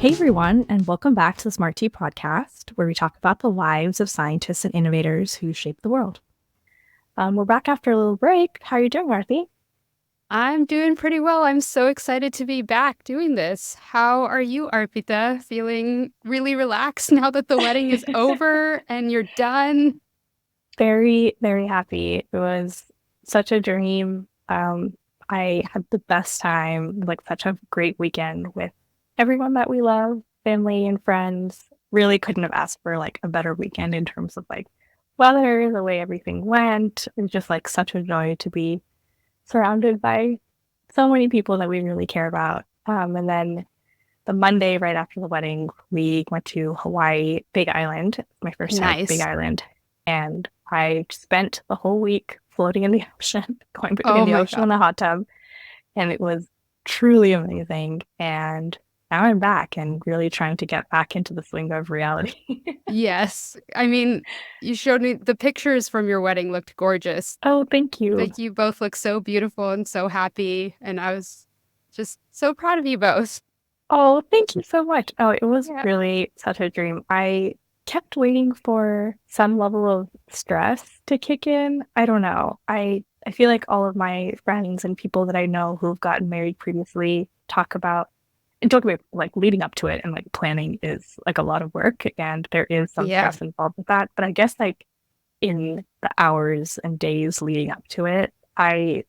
Hey everyone, and welcome back to the Smart Tea podcast, where we talk about the lives of scientists and innovators who shape the world. We're back after a little break. How are you doing, Aarati? I'm doing pretty well. I'm so excited to be back doing this. How are you, Arpita? Feeling really relaxed now that the wedding is over and you're done? Very, very happy. It was such a dream. I had the best time, like such a great weekend with everyone that we love, family and friends. Really couldn't have asked for like a better weekend in terms of like weather, the way everything went. It was just like such a joy to be surrounded by so many people that we really care about. And then the Monday right after the wedding, we went to Hawaii, Big Island. My first time to Big Nice. Island. And I spent the whole week floating in the ocean, going between Oh the my ocean God. and the hot tub. And it was truly amazing. And now I'm back and really trying to get back into the swing of reality. Yes. I mean, you showed me the pictures from your wedding looked gorgeous. Oh, thank you. Like you both look so beautiful and so happy. And I was just so proud of you both. Oh, thank you so much. Oh, it was Yeah. really such a dream. I kept waiting for some level of stress to kick in. I don't know. I feel like all of my friends and people that I know who've gotten married previously talk about and talk about like leading up to it and like planning is like a lot of work and there is some Yeah. stress involved with that. But I guess like in the hours and days leading up to it, I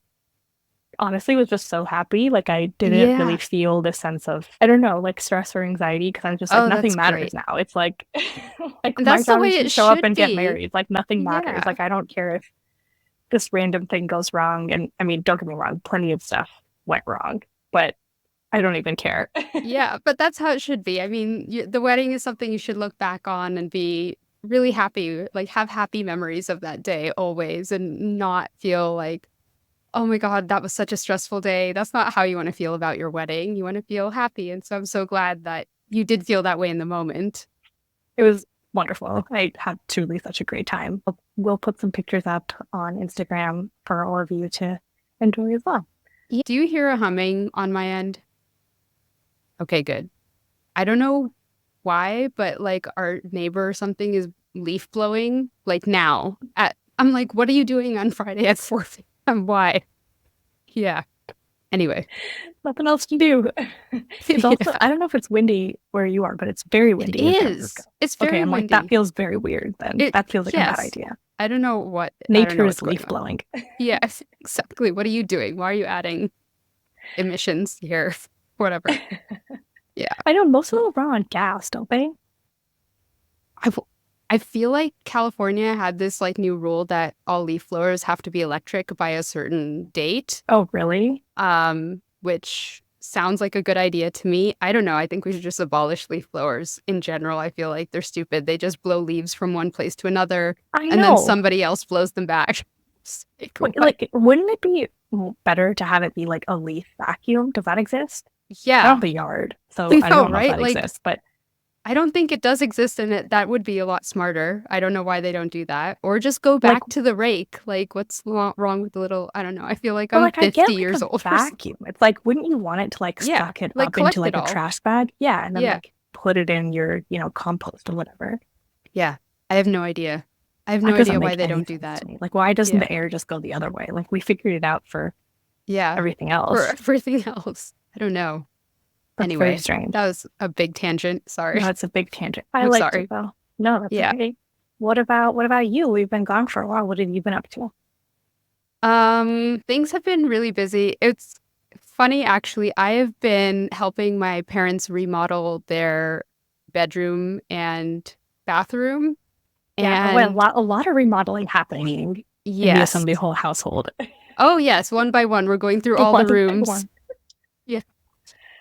honestly was just so happy. Like I didn't really Yeah. feel this sense of, I don't know, like stress or anxiety because I'm just like Oh, nothing that's matters great. now. It's like like And my that's the job way is to it show up should and get be. married. Like nothing matters. Yeah. Like I don't care if this random thing goes wrong. And I mean, don't get me wrong, plenty of stuff went wrong, but I don't even care. Yeah, but that's how it should be. I mean, the wedding is something you should look back on and be really happy, like have happy memories of that day always and not feel like, oh my God, that was such a stressful day. That's not how you want to feel about your wedding. You want to feel happy. And so I'm so glad that you did feel that way in the moment. It was wonderful. I had truly such a great time. We'll put some pictures up on Instagram for all of you to enjoy as well. Yeah. Do you hear a humming on my end? Okay, good. I don't know why, but like our neighbor or something is leaf blowing like now. I'm like, what are you doing on Friday at 4 p.m.? Why? Yeah. Anyway. Nothing else to do. It's also, Yeah. I don't know if it's windy where you are, but it's very It windy in San Francisco. is. It's Okay, very I'm like, that windy. feels very weird then. It That feels like a bad yes. idea. I don't know Nature is what's going leaf on. blowing. Yes, exactly. What are you doing? Why are you adding emissions here? Whatever. Yeah. I know most of them run on gas, don't they? I I feel like California had this like new rule that all leaf blowers have to be electric by a certain date. Oh, really? Which sounds like a good idea to me. I don't know. I think we should just abolish leaf blowers in general. I feel like they're stupid. They just blow leaves from one place to another, I and then know. somebody else blows them back. What? Like, wouldn't it be better to have it be like a leaf vacuum? Does that exist? I don't Yeah. have a yard, so I I know, don't know if right? that Like, exists, but I don't think it does exist, and that would be a lot smarter. I don't know why they don't do that. Or just go like, back to the rake. Like, what's wrong with the little, I don't know. I feel like but I'm like I get 50 like years a old or something. vacuum. It's like, wouldn't you want it to like Yeah. suck it Like, up into collect it like a all. trash bag? Yeah, and then Yeah. like put it in your, compost or whatever. Yeah. I have no idea. I have no That doesn't idea why make they any don't do sense that. to me. Like, why doesn't Yeah. the air just go the other way? Like, we figured it out for Yeah. everything For else. everything else. I don't know. That's very Anyway, strange. that was a big tangent. Sorry. No, it's a big tangent. I I'm liked it sorry. though. No, that's Yeah. okay. What about you? We've been gone for a while. What have you been up to? Things have been really busy. It's funny actually. I have been helping my parents remodel their bedroom and bathroom. Yeah, well, And a lot of remodeling happening in the yes. assembly whole household. Oh, yes, one by one. We're going through all the One by rooms. one. Yeah.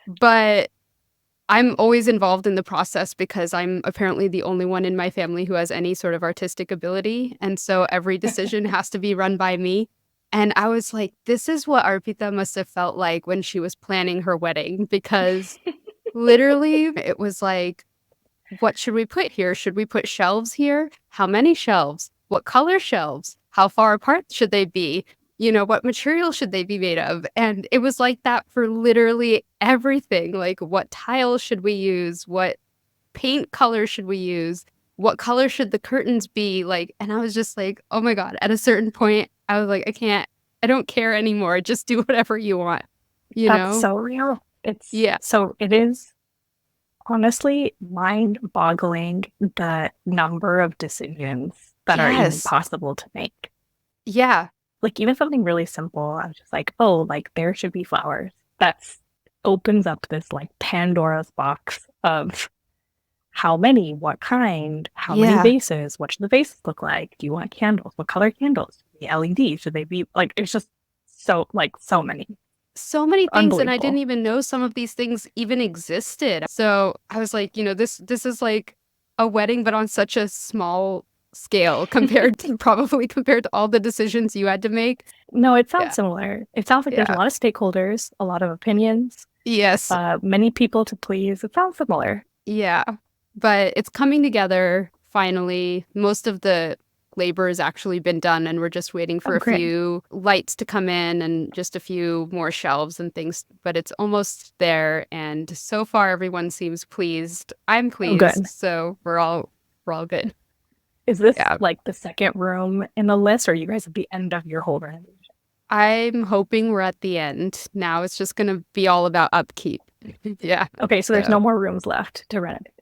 But I'm always involved in the process because I'm apparently the only one in my family who has any sort of artistic ability. And so every decision has to be run by me. And I was like, this is what Arpita must have felt like when she was planning her wedding, because literally it was like, what should we put here? Should we put shelves here? How many shelves? What color shelves? How far apart should they be? What material should they be made of? And it was like that for literally everything. Like, what tile should we use? What paint color should we use? What color should the curtains be? Like, and I was just like, oh my God. At a certain point, I was like, I don't care anymore. Just do whatever you want, you That's know? so real. Yeah. It is honestly mind-boggling the number of decisions that are even Yes. possible to make. Yeah. Like even something really simple, I was just like, oh, like there should be flowers. That's opens up this like Pandora's box of how many, what kind, how many Yeah. vases, what should the vases look like? Do you want candles? What color candles? The LED, should they be like it's just so many. So many things, and I didn't Unbelievable. even know some of these things even existed. So I was like, this is like a wedding, but on such a small scale compared to all the decisions you had to make. No, it sounds Yeah. similar. It sounds like there's a Yeah. lot of stakeholders, a lot of opinions, Yes. many people to please. It sounds similar. Yeah. But it's coming together finally. Most of the labor has actually been done, and we're just waiting Oh, for a great. few lights to come in and just a few more shelves and things. But it's almost there, and so far everyone seems pleased. I'm Oh, pleased, good. so we're all good. Is this Yeah. like the second room in the list, or are you guys at the end of your whole renovation? I'm hoping we're at the end. Now it's just gonna be all about upkeep. Yeah. Okay, so there's So no more rooms left to renovate.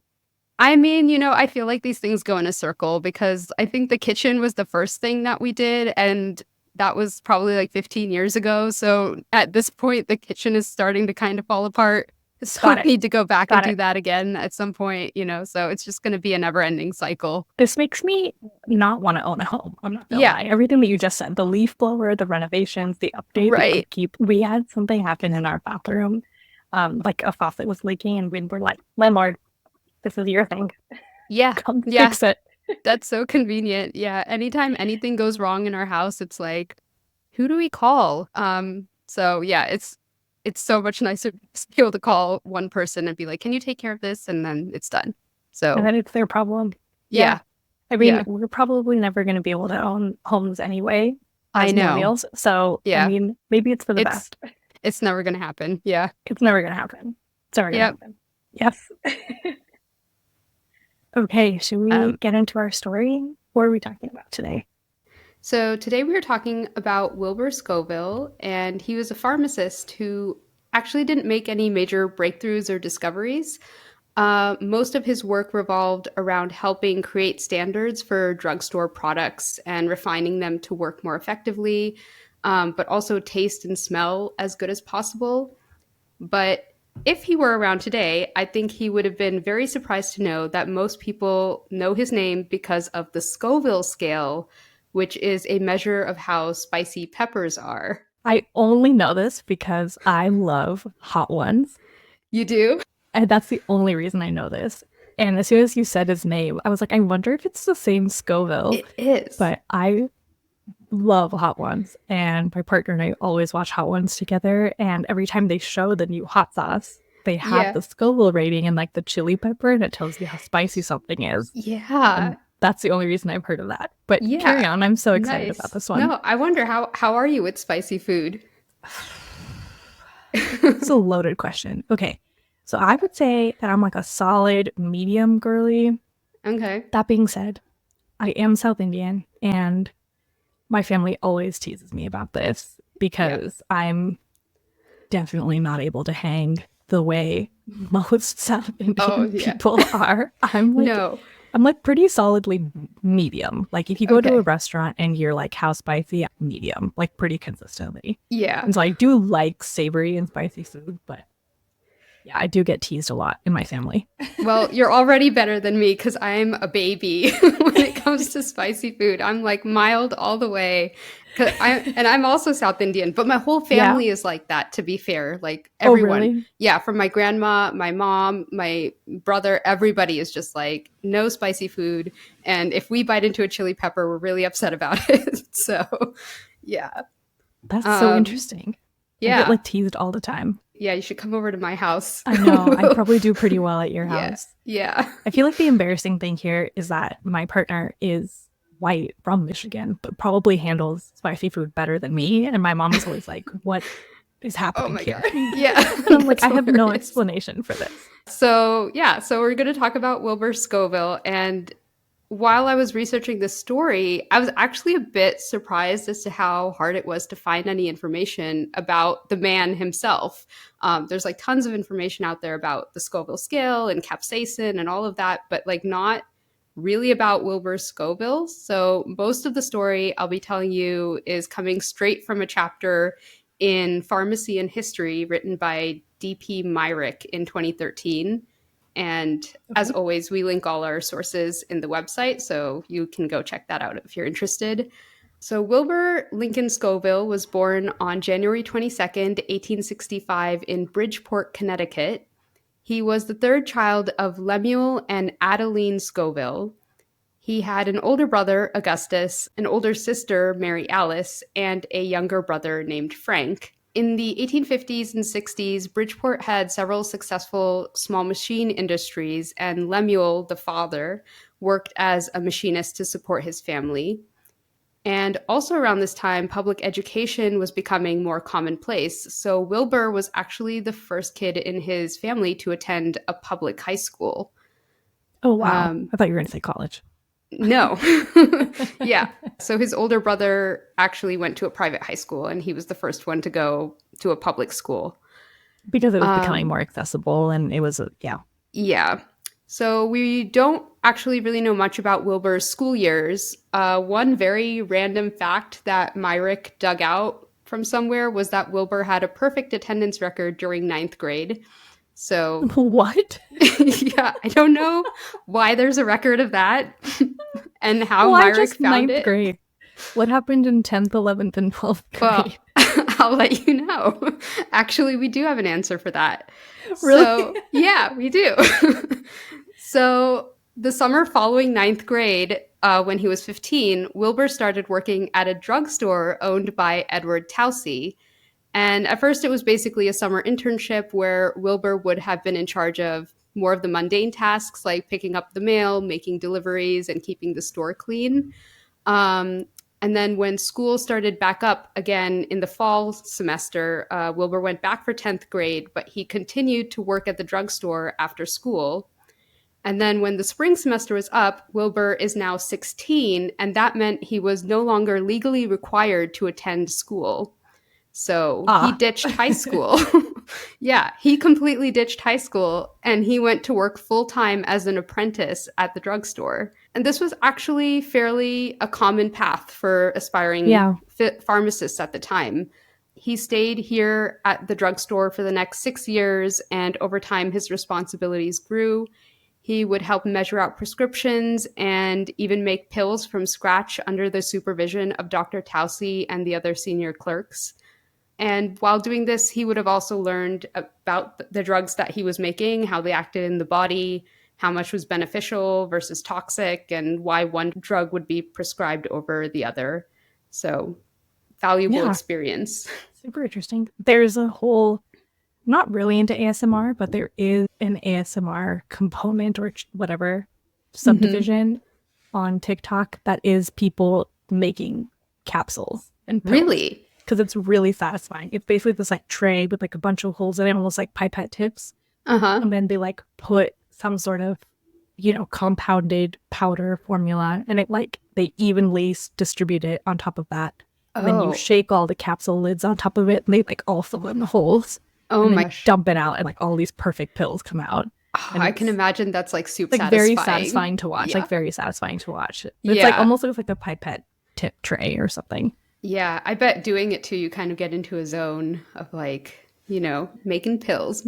I mean, I feel like these things go in a circle because I think the kitchen was the first thing that we did, and that was probably like 15 years ago. So at this point, the kitchen is starting to kind of fall apart. So Got I it. need to go back and Got do it. that again at some point. So it's just going to be a never ending cycle. This makes me not want to own a home. I'm not gonna Yeah, lie. Everything that you just said, the leaf blower, the renovations, the update, the right. upkeep. We had something happen in our bathroom. Like a faucet was leaking, and we were like, landlord, this is your thing. Yeah, Come yeah. fix it. That's so convenient. Yeah. Anytime anything goes wrong in our house, it's like, who do we call? So yeah, it's so much nicer to be able to call one person and be like, can you take care of this? And then it's done. And So then it's their problem. Yeah. yeah, I mean, yeah. we're probably never going to be able to own homes anyway I as know. millennials. So, I Yeah. mean, maybe it's for the It's best. it's never gonna happen. Yeah. It's never going to happen. It's never going to Yep. happen. Yes. Okay, should we Um, get into our story? What are we talking about today? so today we are talking about Wilbur Scoville, and he was a pharmacist who actually didn't make any major breakthroughs or discoveries. Most of his work revolved around helping create standards for drugstore products and refining them to work more effectively, but also taste and smell as good as possible. But if he were around today, I think he would have been very surprised to know that most people know his name because of the Scoville scale, which is a measure of how spicy peppers are. I only know this because I love hot ones. You do? And that's the only reason I know this. And as soon as you said his name, I was like, I wonder if it's the same Scoville. It is. But I love Hot Ones, and my partner and I always watch Hot Ones together. And every time they show the new hot sauce, they have Yeah. the Scoville rating and like the chili pepper, and it tells you how spicy something is. Yeah. And that's the only reason I've heard of that. But Yeah. carry on, I'm so excited Nice. about this one. No, I wonder how are you with spicy food? It's a loaded question. Okay, so I would say that I'm like a solid medium girly. Okay. That being said, I am South Indian, and my family always teases me about this because I'm definitely not able to hang the way most South Indian people are. I'm like pretty solidly medium. Like if you go to a restaurant and you're like, how spicy? Medium, like pretty consistently. Yeah. And so I do like savory and spicy food, but yeah, I do get teased a lot in my family. Well, you're already better than me because I'm a baby when it comes to spicy food. I'm like mild all the way. And I'm also South Indian, but my whole family is like that, to be fair. Like everyone. Oh, really? Yeah, from my grandma, my mom, my brother, everybody is just like, no spicy food. And if we bite into a chili pepper, we're really upset about it. So, yeah. That's so interesting. Yeah. I get like teased all the time. Yeah, you should come over to my house. I know. I probably do pretty well at your house. Yeah. I feel like the embarrassing thing here is that my partner is white from Michigan, but probably handles spicy food better than me. And my mom is always like, what is Oh happening my here? God. Yeah. And I'm like, That's I have no hilarious. explanation for this. So, yeah, so we're going to talk about Wilbur Scoville. And while I was researching this story, I was actually a bit surprised as to how hard it was to find any information about the man himself. There's like tons of information out there about the Scoville scale and capsaicin and all of that, but like not really about Wilbur Scoville. So most of the story I'll be telling you is coming straight from a chapter in Pharmacy and History written by D.P. Myrick in 2013. And as Okay. always, we link all our sources in the website, so you can go check that out if you're interested. So, Wilbur Lincoln Scoville was born on January 22nd, 1865, in Bridgeport, Connecticut. He was the third child of Lemuel and Adeline Scoville. He had an older brother, Augustus, an older sister, Mary Alice, and a younger brother named Frank. In the 1850s and 60s, Bridgeport had several successful small machine industries, and Lemuel, the father, worked as a machinist to support his family. And also around this time, public education was becoming more commonplace. So Wilbur was actually the first kid in his family to attend a public high school. Oh, wow. Um, I thought you were going to say college. no. Yeah. So his older brother actually went to a private high school, and he was the first one to go to a public school. Because it was becoming more accessible and it was, yeah. Yeah. So we don't actually really know much about Wilbur's school years. One very random fact that Myrick dug out from somewhere was that Wilbur had a perfect attendance record during ninth grade. So, What? yeah, I don't know why there's a record of that and how Why Myrick just found ninth it. grade? What happened in 10th, 11th, and 12th Well, grade? I'll let you know. Actually, we do have an answer for that. Really? So, yeah, we do. So, the summer following ninth grade, when he was 15, Wilbur started working at a drugstore owned by Edward Towsey. And at first, it was basically a summer internship where Wilbur would have been in charge of more of the mundane tasks like picking up the mail, making deliveries, and keeping the store clean. Um, and then when school started back up again in the fall semester, Wilbur went back for 10th grade, but he continued to work at the drugstore after school. And then when the spring semester was up, Wilbur is now 16, and that meant he was no longer legally required to attend school. So he Ah. ditched high school. Yeah, he completely ditched high school and he went to work full time as an apprentice at the drugstore. And this was actually fairly a common path for aspiring Yeah. pharmacists at the time. He stayed here at the drugstore for the next 6 years, and over time, his responsibilities grew. He would help measure out prescriptions and even make pills from scratch under the supervision of Dr. Towsey and the other senior clerks. And while doing this, he would have also learned about the drugs that he was making, how they acted in the body, how much was beneficial versus toxic, and why one drug would be prescribed over the other. So, valuable Yeah. experience. Super interesting. There's a whole, not really into ASMR, but there is an ASMR component or whatever subdivision on TikTok that is people making capsules and pills. Really? Because it's really satisfying. It's basically this like tray with like a bunch of holes in it, almost like pipette tips. Uh-huh. And then they like put some sort of, compounded powder formula, and it like they evenly distribute it on top of that. And then you shake all the capsule lids on top of it, and they like all fill in the holes. Oh and my then gosh. dump it out, and like all these perfect pills come out. Oh, I can imagine that's like super Like satisfying. very satisfying to watch. Yeah. Like very satisfying to watch. It's like almost looks like a pipette tip tray or something. Yeah, I bet doing it too, you kind of get into a zone of like, making pills.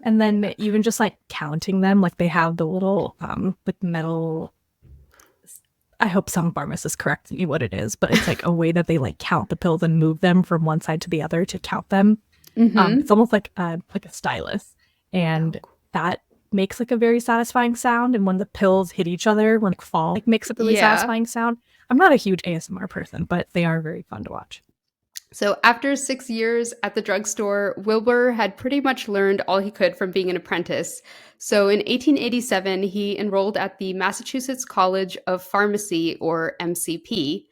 And then even just like counting them, like they have the little like metal, I hope some pharmacist corrects me what it is, but it's like a way that they like count the pills and move them from one side to the other to count them. It's almost like a stylus, and that makes like a very satisfying sound. And when the pills hit each other, when they fall, like makes a really satisfying sound. I'm not a huge ASMR person, but they are very fun to watch. So after 6 years at the drugstore, Wilbur had pretty much learned all he could from being an apprentice. So in 1887, he enrolled at the Massachusetts College of Pharmacy, or MCP.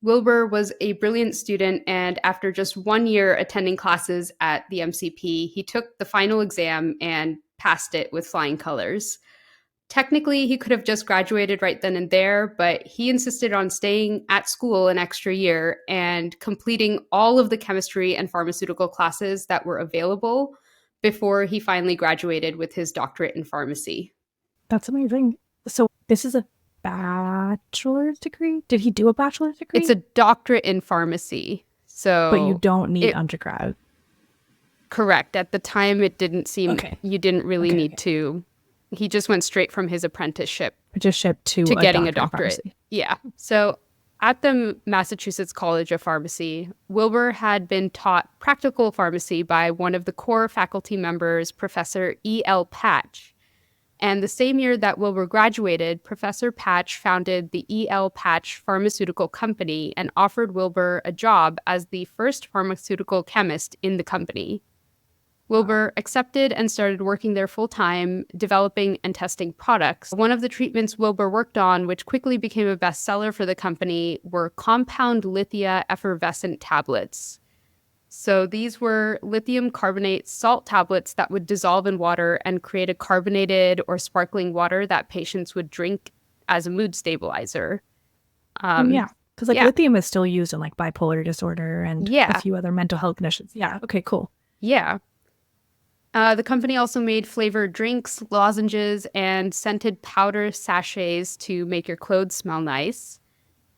Wilbur was a brilliant student, and after just 1 year attending classes at the MCP, he took the final exam and passed it with flying colors. Technically, he could have just graduated right then and there, but he insisted on staying at school an extra year and completing all of the chemistry and pharmaceutical classes that were available before he finally graduated with his doctorate in pharmacy. That's amazing. So this is a bachelor's degree? Did he do a bachelor's degree? It's a doctorate in pharmacy. So But you don't need undergrad. Correct. At the time, it didn't seem you didn't really need to. He just went straight from his apprenticeship to getting a doctorate. Yeah. So at the Massachusetts College of Pharmacy, Wilbur had been taught practical pharmacy by one of the core faculty members, Professor E.L. Patch. And the same year that Wilbur graduated, Professor Patch founded the E.L. Patch Pharmaceutical Company and offered Wilbur a job as the first pharmaceutical chemist in the company. Wilbur accepted and started working there full-time, developing and testing products. One of the treatments Wilbur worked on, which quickly became a bestseller for the company, were compound lithia effervescent tablets. So these were lithium carbonate salt tablets that would dissolve in water and create a carbonated or sparkling water that patients would drink as a mood stabilizer. Because lithium is still used in like bipolar disorder and a few other mental health conditions. Yeah. Okay, cool. Yeah. The company also made flavored drinks, lozenges, and scented powder sachets to make your clothes smell nice.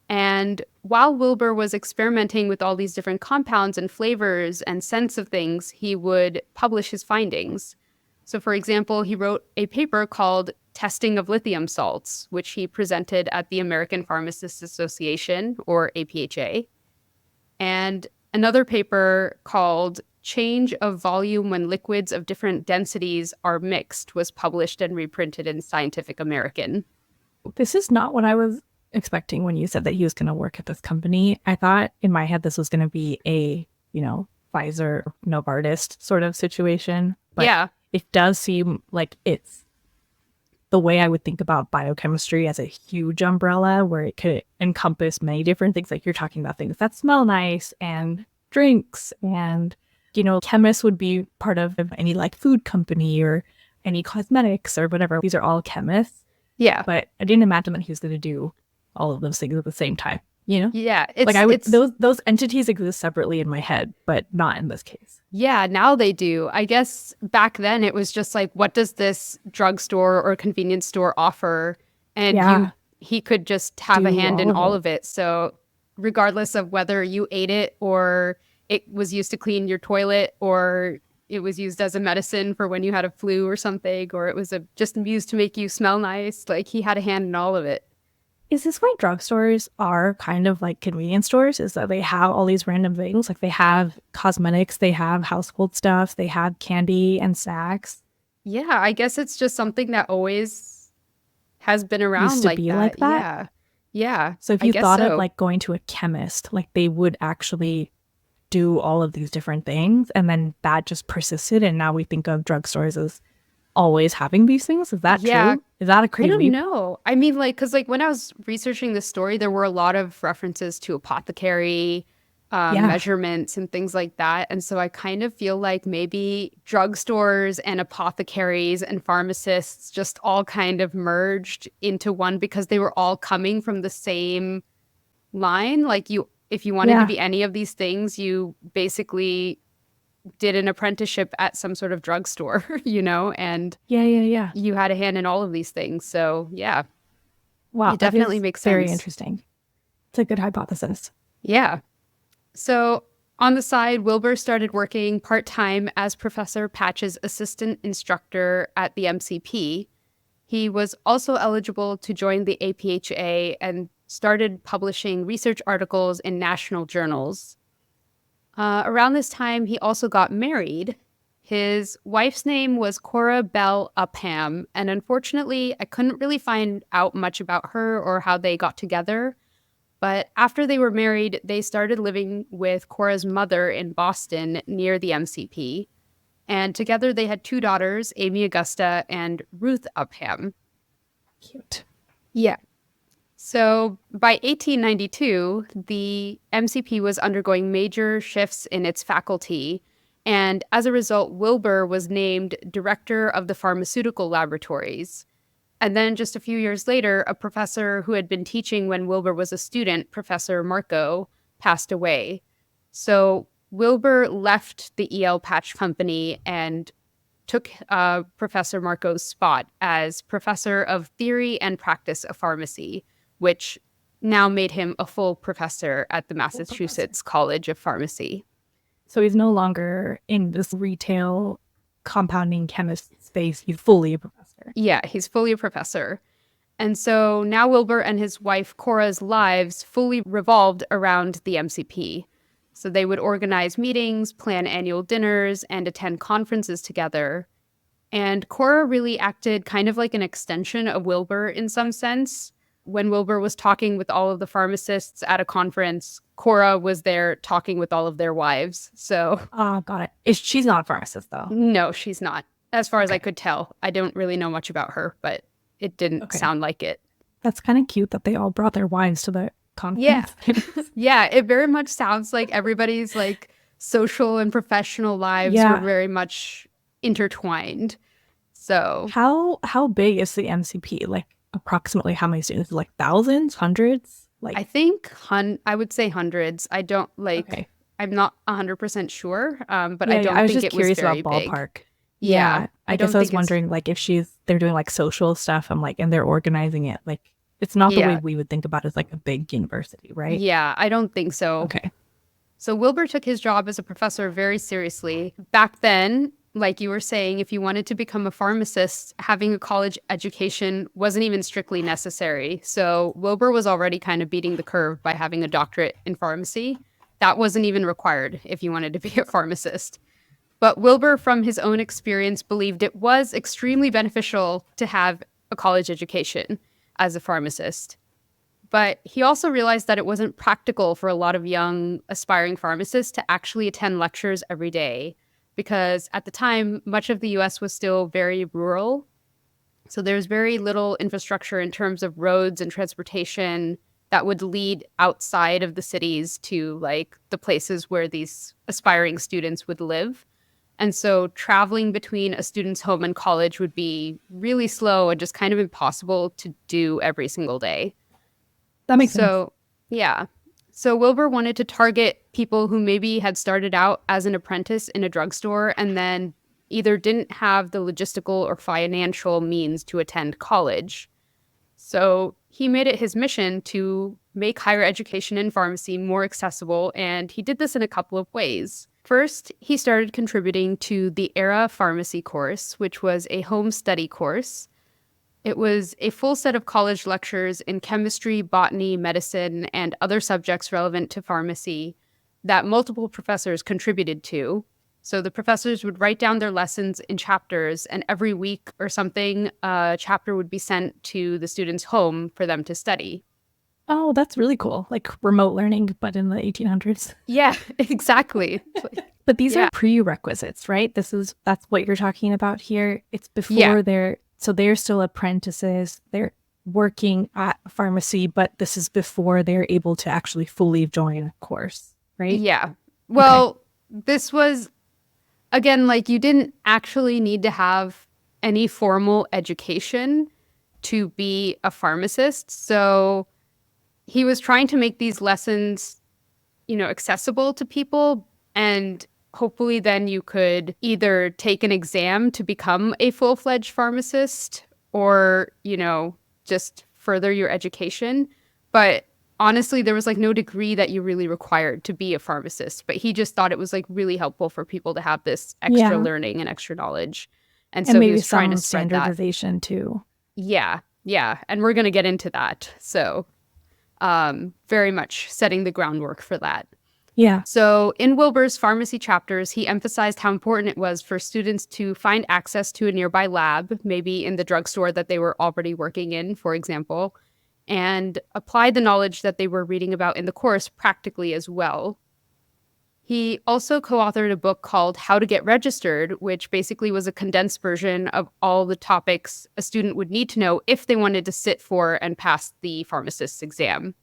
And while Wilbur was experimenting with all these different compounds and flavors and scents of things, he would publish his findings. So, for example, he wrote a paper called Testing of Lithium Salts, which he presented at the American Pharmacists Association, or APHA. And another paper called Change of Volume When Liquids of Different Densities Are Mixed was published and reprinted in Scientific American. This is not what I was expecting when you said that he was going to work at this company. I thought in my head this was going to be a, Pfizer, Novartis sort of situation. But it does seem like it's the way I would think about biochemistry as a huge umbrella where it could encompass many different things. Like you're talking about things that smell nice and drinks and chemists would be part of any like food company or any cosmetics or whatever. These are all chemists. Yeah. But I didn't imagine that he was going to do all of those things at the same time, Yeah. Those entities exist separately in my head, but not in this case. Yeah, now they do. I guess back then it was just like, what does this drugstore or convenience store offer? And he could just have a hand in all of it. So regardless of whether you ate it or it was used to clean your toilet or it was used as a medicine for when you had a flu or something, or it was just used to make you smell nice, like he had a hand in all of it. Is this why drugstores are kind of like convenience stores? Is that they have all these random things? Like they have cosmetics, they have household stuff, they have candy and snacks. Yeah, I guess it's just something that always has been around used to be like that. Yeah. So if you thought of like going to a chemist, like they would actually do all of these different things, and then that just persisted, and now we think of drugstores as always having these things. Is that true? Is that a crazy? I don't know. I mean, because when I was researching this story, there were a lot of references to apothecary measurements and things like that. And so I kind of feel like maybe drugstores and apothecaries and pharmacists just all kind of merged into one because they were all coming from the same line. Like if you wanted to be any of these things, you basically did an apprenticeship at some sort of drugstore, and you had a hand in all of these things. So wow, it definitely makes sense. Very interesting. It's a good hypothesis. Yeah. So on the side, Wilbur started working part-time as Professor Patch's assistant instructor at the MCP. He was also eligible to join the APHA and started publishing research articles in national journals. Around this time, he also got married. His wife's name was Cora Bell Upham, and unfortunately, I couldn't really find out much about her or how they got together. But after they were married, they started living with Cora's mother in Boston near the MCP. And together they had 2 daughters, Amy Augusta and Ruth Upham. Cute. Yeah. So by 1892, the MCP was undergoing major shifts in its faculty. And as a result, Wilbur was named director of the pharmaceutical laboratories. And then just a few years later, a professor who had been teaching when Wilbur was a student, Professor Marco, passed away. So Wilbur left the EL Patch Company and took Professor Marco's spot as professor of theory and practice of pharmacy, which now made him a full professor at the Massachusetts College of Pharmacy. So he's no longer in this retail compounding chemist space. He's fully a professor. Yeah, he's fully a professor. And so now Wilbur and his wife Cora's lives fully revolved around the MCP. So they would organize meetings, plan annual dinners, and attend conferences together. And Cora really acted kind of like an extension of Wilbur in some sense. When Wilbur was talking with all of the pharmacists at a conference, Cora was there talking with all of their wives. So, got it. She's not a pharmacist, though. no, she's not. As far as I could tell, I don't really know much about her, but it didn't sound like it. That's kind of cute that they all brought their wives to the conference. Yeah. Yeah, it very much sounds like everybody's like social and professional lives were very much intertwined. So how big is the MCP? Like approximately how many students? Like thousands, hundreds? Like I think I would say hundreds. I don't like I'm not 100% sure, but I don't I was think just it curious was very about ballpark. big. Yeah, I guess I was wondering like if they're doing like social stuff. I'm like, and they're organizing it. Like it's not the way we would think about it as like a big university, right? Yeah, I don't think so. Okay. So Wilbur took his job as a professor very seriously. Back then, like you were saying, if you wanted to become a pharmacist, having a college education wasn't even strictly necessary. So Wilbur was already kind of beating the curve by having a doctorate in pharmacy. That wasn't even required if you wanted to be a pharmacist. But Wilbur, from his own experience, believed it was extremely beneficial to have a college education as a pharmacist. But he also realized that it wasn't practical for a lot of young aspiring pharmacists to actually attend lectures every day, because at the time, much of the US was still very rural. So there's very little infrastructure in terms of roads and transportation that would lead outside of the cities to like the places where these aspiring students would live. And so traveling between a student's home and college would be really slow and just kind of impossible to do every single day. That makes sense. Yeah. So Wilbur wanted to target people who maybe had started out as an apprentice in a drugstore and then either didn't have the logistical or financial means to attend college. So he made it his mission to make higher education in pharmacy more accessible, and he did this in a couple of ways. First, he started contributing to the ERA Pharmacy course, which was a home study course. It was a full set of college lectures in chemistry, botany, medicine, and other subjects relevant to pharmacy that multiple professors contributed to. So the professors would write down their lessons in chapters, and every week or something, a chapter would be sent to the student's home for them to study. Oh, that's really cool. Like remote learning, but in the 1800s. Yeah, exactly. But these are prerequisites, right? That's what you're talking about here. It's before they're still apprentices. They're working at a pharmacy, but this is before they're able to actually fully join a course, right? Yeah. Well, this was, again, like you didn't actually need to have any formal education to be a pharmacist. So he was trying to make these lessons, accessible to people, and hopefully then you could either take an exam to become a full-fledged pharmacist or, just further your education. But honestly, there was like no degree that you really required to be a pharmacist. But he just thought it was like really helpful for people to have this extra learning and extra knowledge. And so maybe he was trying to spread standardization too. Yeah. And we're going to get into that. So very much setting the groundwork for that. Yeah. So in Wilbur's pharmacy chapters, he emphasized how important it was for students to find access to a nearby lab, maybe in the drugstore that they were already working in, for example, and apply the knowledge that they were reading about in the course practically as well. He also co-authored a book called How to Get Registered, which basically was a condensed version of all the topics a student would need to know if they wanted to sit for and pass the pharmacist's exam.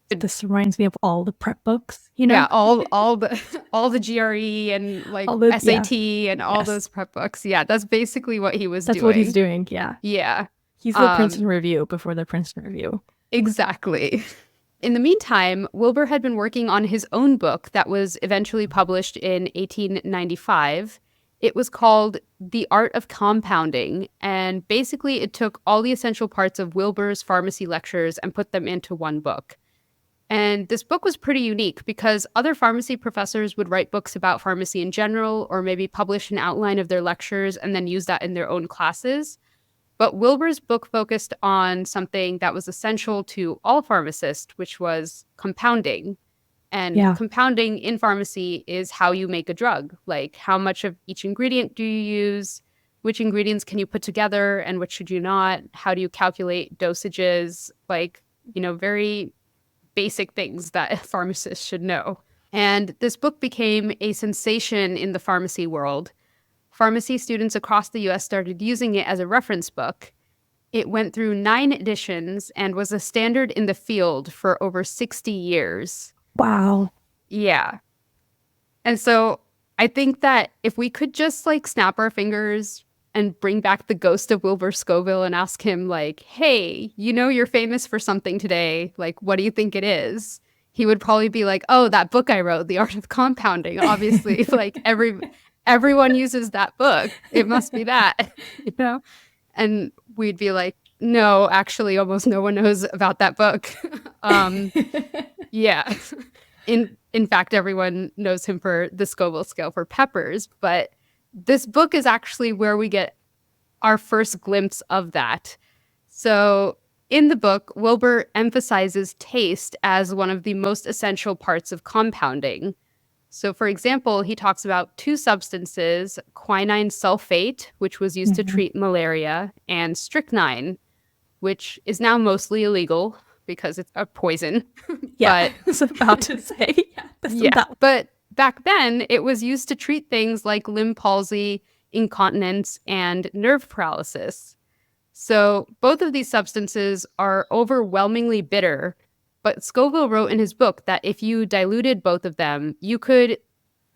This reminds me of all the prep books, Yeah, all the all the GRE and like Yeah. SAT and all those prep books. Yeah, that's basically what he was That's doing. what he's doing, yeah. Yeah. He's the Princeton Review before the Princeton Review. Exactly. In the meantime, Wilbur had been working on his own book that was eventually published in 1895. It was called The Art of Compounding, and basically it took all the essential parts of Wilbur's pharmacy lectures and put them into one book. And this book was pretty unique because other pharmacy professors would write books about pharmacy in general, or maybe publish an outline of their lectures and then use that in their own classes. But Wilbur's book focused on something that was essential to all pharmacists, which was compounding. And compounding in pharmacy is how you make a drug. Like, how much of each ingredient do you use? Which ingredients can you put together and which should you not? How do you calculate dosages? Like, very basic things that a pharmacist should know. And this book became a sensation in the pharmacy world. Pharmacy students across the US started using it as a reference book. It went through 9 editions and was a standard in the field for over 60 years. Wow. Yeah. And so I think that if we could just snap our fingers and bring back the ghost of Wilbur Scoville and ask him hey, you're famous for something today. What do you think it is? He would probably be like, oh, that book I wrote, The Art of Compounding. Obviously, everyone uses that book. It must be that, And we'd be like, no, actually, almost no one knows about that book. Yeah. In fact, everyone knows him for the Scoville scale for peppers, but this book is actually where we get our first glimpse of that. So in the book, Wilbur emphasizes taste as one of the most essential parts of compounding. So for example, he talks about 2 substances, quinine sulfate, which was used to treat malaria, and strychnine, which is now mostly illegal because it's a poison. Yeah, I was about to say. But back then, it was used to treat things like limb palsy, incontinence, and nerve paralysis. So both of these substances are overwhelmingly bitter, but Scoville wrote in his book that if you diluted both of them, you could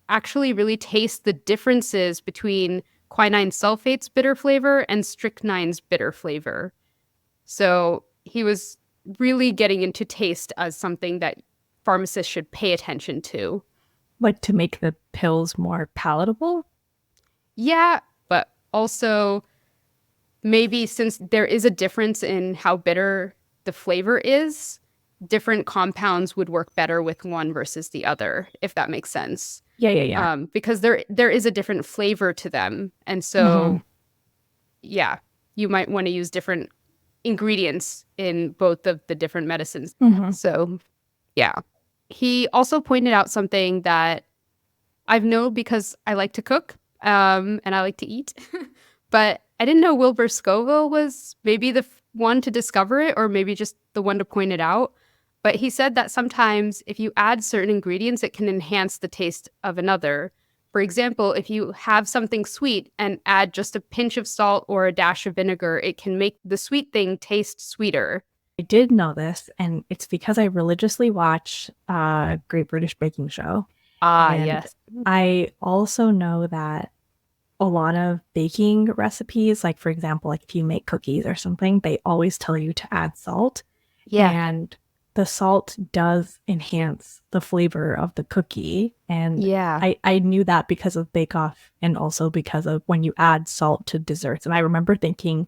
actually really taste the differences between quinine sulfate's bitter flavor and strychnine's bitter flavor. So he was really getting into taste as something that pharmacists should pay attention to. Like to make the pills more palatable? Yeah, but also maybe since there is a difference in how bitter the flavor is, different compounds would work better with one versus the other, if that makes sense. Yeah. Because there is a different flavor to them. And so, yeah, you might want to use different ingredients in both of the different medicines. So, yeah. He also pointed out something that I've known because I like to cook and I like to eat. But I didn't know Wilbur Scoville was maybe the one to discover it or maybe just the one to point it out. But he said that sometimes if you add certain ingredients, it can enhance the taste of another. For example, if you have something sweet and add just a pinch of salt or a dash of vinegar, it can make the sweet thing taste sweeter. I did know this, and it's because I religiously watch Great British Baking Show. Yes. I also know that a lot of baking recipes, like for example, if you make cookies or something, they always tell you to add salt. Yeah. And the salt does enhance the flavor of the cookie. And I knew that because of Bake Off and also because of when you add salt to desserts. And I remember thinking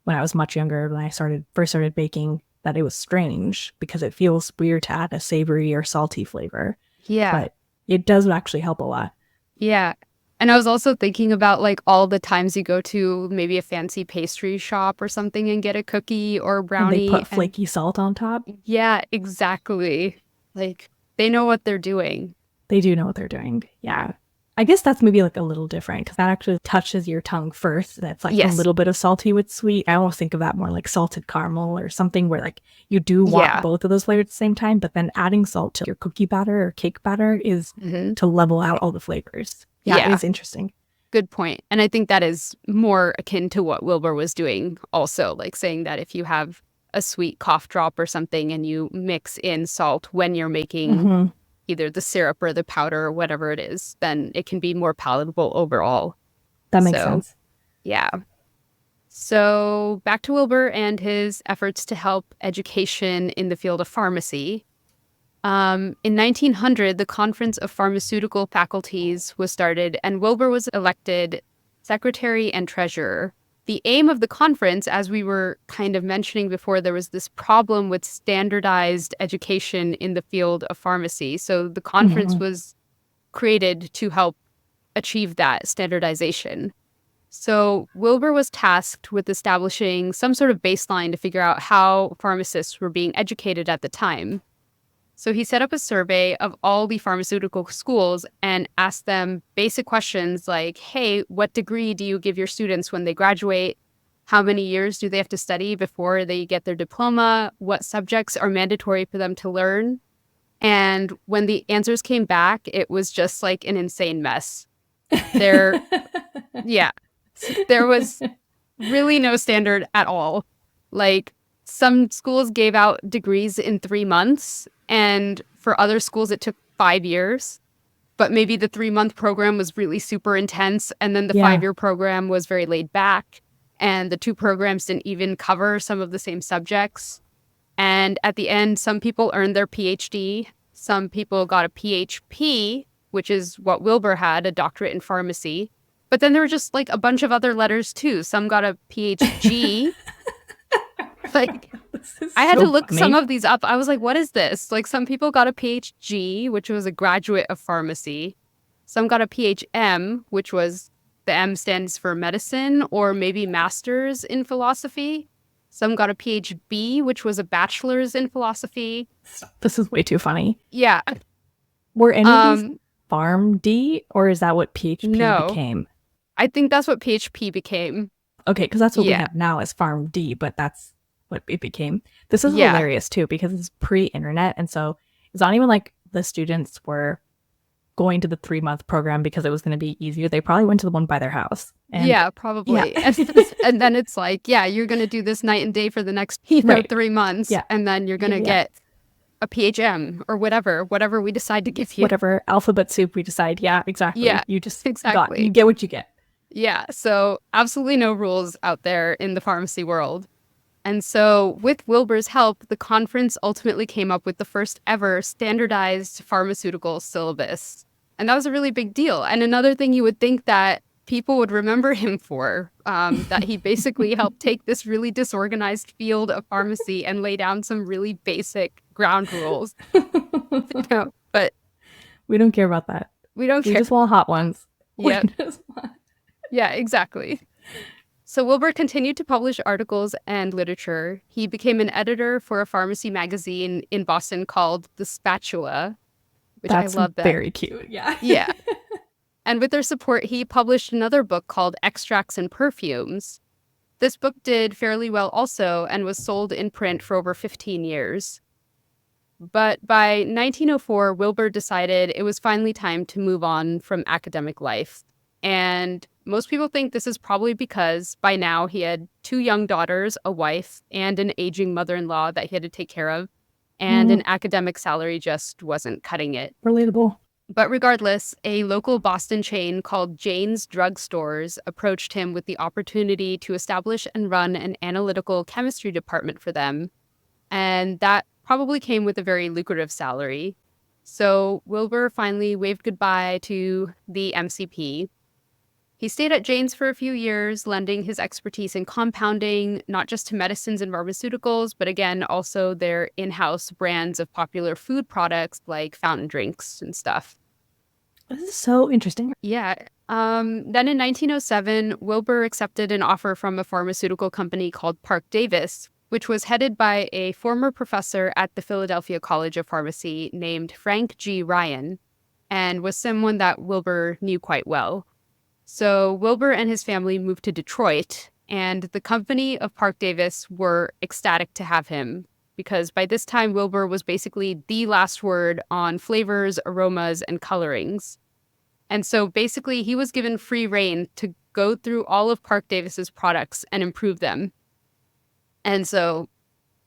when I was much younger, when I first started baking, that it was strange because it feels weird to add a savory or salty flavor. Yeah. But it does actually help a lot. Yeah. And I was also thinking about all the times you go to maybe a fancy pastry shop or something and get a cookie or a brownie. And they put flaky salt on top. Yeah, exactly. They know what they're doing. They do know what they're doing. Yeah. I guess that's maybe like a little different because that actually touches your tongue first. That's like a Yes. little bit of salty with sweet. I almost think of that more like salted caramel or something where like you do want Yeah. both of those flavors at the same time, but then adding salt to your cookie batter or cake batter is Hmm. to level out all the flavors. Yeah, it Yeah. is interesting. Good point. And I think that is more akin to what Wilbur was doing also, like saying that if you have a sweet cough drop or something and you mix in salt when you're making Hmm. either the syrup or the powder or whatever it is, then it can be more palatable overall. That makes So, sense. yeah. So, back to Wilbur and his efforts to help education in the field of pharmacy. In 1900, the Conference of Pharmaceutical Faculties was started, and Wilbur was elected secretary and treasurer. The aim of the conference, as we were kind of mentioning before, there was this problem with standardized education in the field of pharmacy. So the conference Hmm. was created to help achieve that standardization. So Wilbur was tasked with establishing some sort of baseline to figure out how pharmacists were being educated at the time. So he set up a survey of all the pharmaceutical schools and asked them basic questions like, hey, what degree do you give your students when they graduate? How many years do they have to study before they get their diploma? What subjects are mandatory for them to learn? And when the answers came back, it was just like an insane mess. There, yeah, there was really no standard at all. Like, some schools gave out degrees in 3 months, and for other schools, it took 5 years. But maybe the 3-month program was really super intense, and then the Yeah. 5-year program was very laid back, and the two programs didn't even cover some of the same subjects. And at the end, some people earned their PhD, some people got a PhP, which is what Wilbur had, a doctorate in pharmacy. But then there were just like a bunch of other letters too. Some got a PhD. Like, I had to look some of these up. I was like, what is this? Like, some people got a PhD, which was a graduate of pharmacy. Some got a PhM, which was the M stands for medicine or maybe master's in philosophy. Some got a PhB, which was a bachelor's in philosophy. This is way too funny. Yeah. Were any of these PharmD, or is that what PHP No. became? I think that's what PHP became. Okay, because that's what we Yeah. have now as PharmD, but that's what it became. This is Yeah. hilarious too, because it's pre-internet, and so it's not even like the students were going to the 3-month program because it was going to be easier. They probably went to the one by their house. And yeah, probably. Yeah. And then it's like, yeah, you're going to do this night and day for the next Right. 3 months. Yeah. And then you're going to Yeah. get a PHM or whatever we decide to give you. Whatever alphabet soup we decide. Yeah, exactly. Yeah, You just exactly. you get what you get. Yeah, so absolutely no rules out there in the pharmacy world. And so with Wilbur's help, the conference ultimately came up with the first ever standardized pharmaceutical syllabus. And that was a really big deal. And another thing you would think that people would remember him for, that he basically helped take this really disorganized field of pharmacy and lay down some really basic ground rules. But we don't care about that. We don't care. We just want hot ones. Yeah. Yeah, exactly. So Wilbur continued to publish articles and literature. He became an editor for a pharmacy magazine in Boston called The Spatula, which That's I love that. Very cute. Yeah. Yeah. And with their support, he published another book called Extracts and Perfumes. This book did fairly well also and was sold in print for over 15 years. But by 1904, Wilbur decided it was finally time to move on from academic life. And most people think this is probably because by now he had 2 young daughters, a wife, and an aging mother-in-law that he had to take care of. And an academic salary just wasn't cutting it. Relatable. But regardless, a local Boston chain called Jane's Drug Stores approached him with the opportunity to establish and run an analytical chemistry department for them. And that probably came with a very lucrative salary. So Wilbur finally waved goodbye to the MCP. He stayed at Jane's for a few years, lending his expertise in compounding, not just to medicines and pharmaceuticals, but again, also their in-house brands of popular food products like fountain drinks and stuff. This is so interesting. Yeah. Then in 1907, Wilbur accepted an offer from a pharmaceutical company called Parke-Davis, which was headed by a former professor at the Philadelphia College of Pharmacy named Frank G. Ryan. and was someone that Wilbur knew quite well. So Wilbur and his family moved to Detroit, and the company of Park Davis were ecstatic to have him because by this time, Wilbur was basically the last word on flavors, aromas, and colorings. And so basically, he was given free rein to go through all of Park Davis's products and improve them. And so,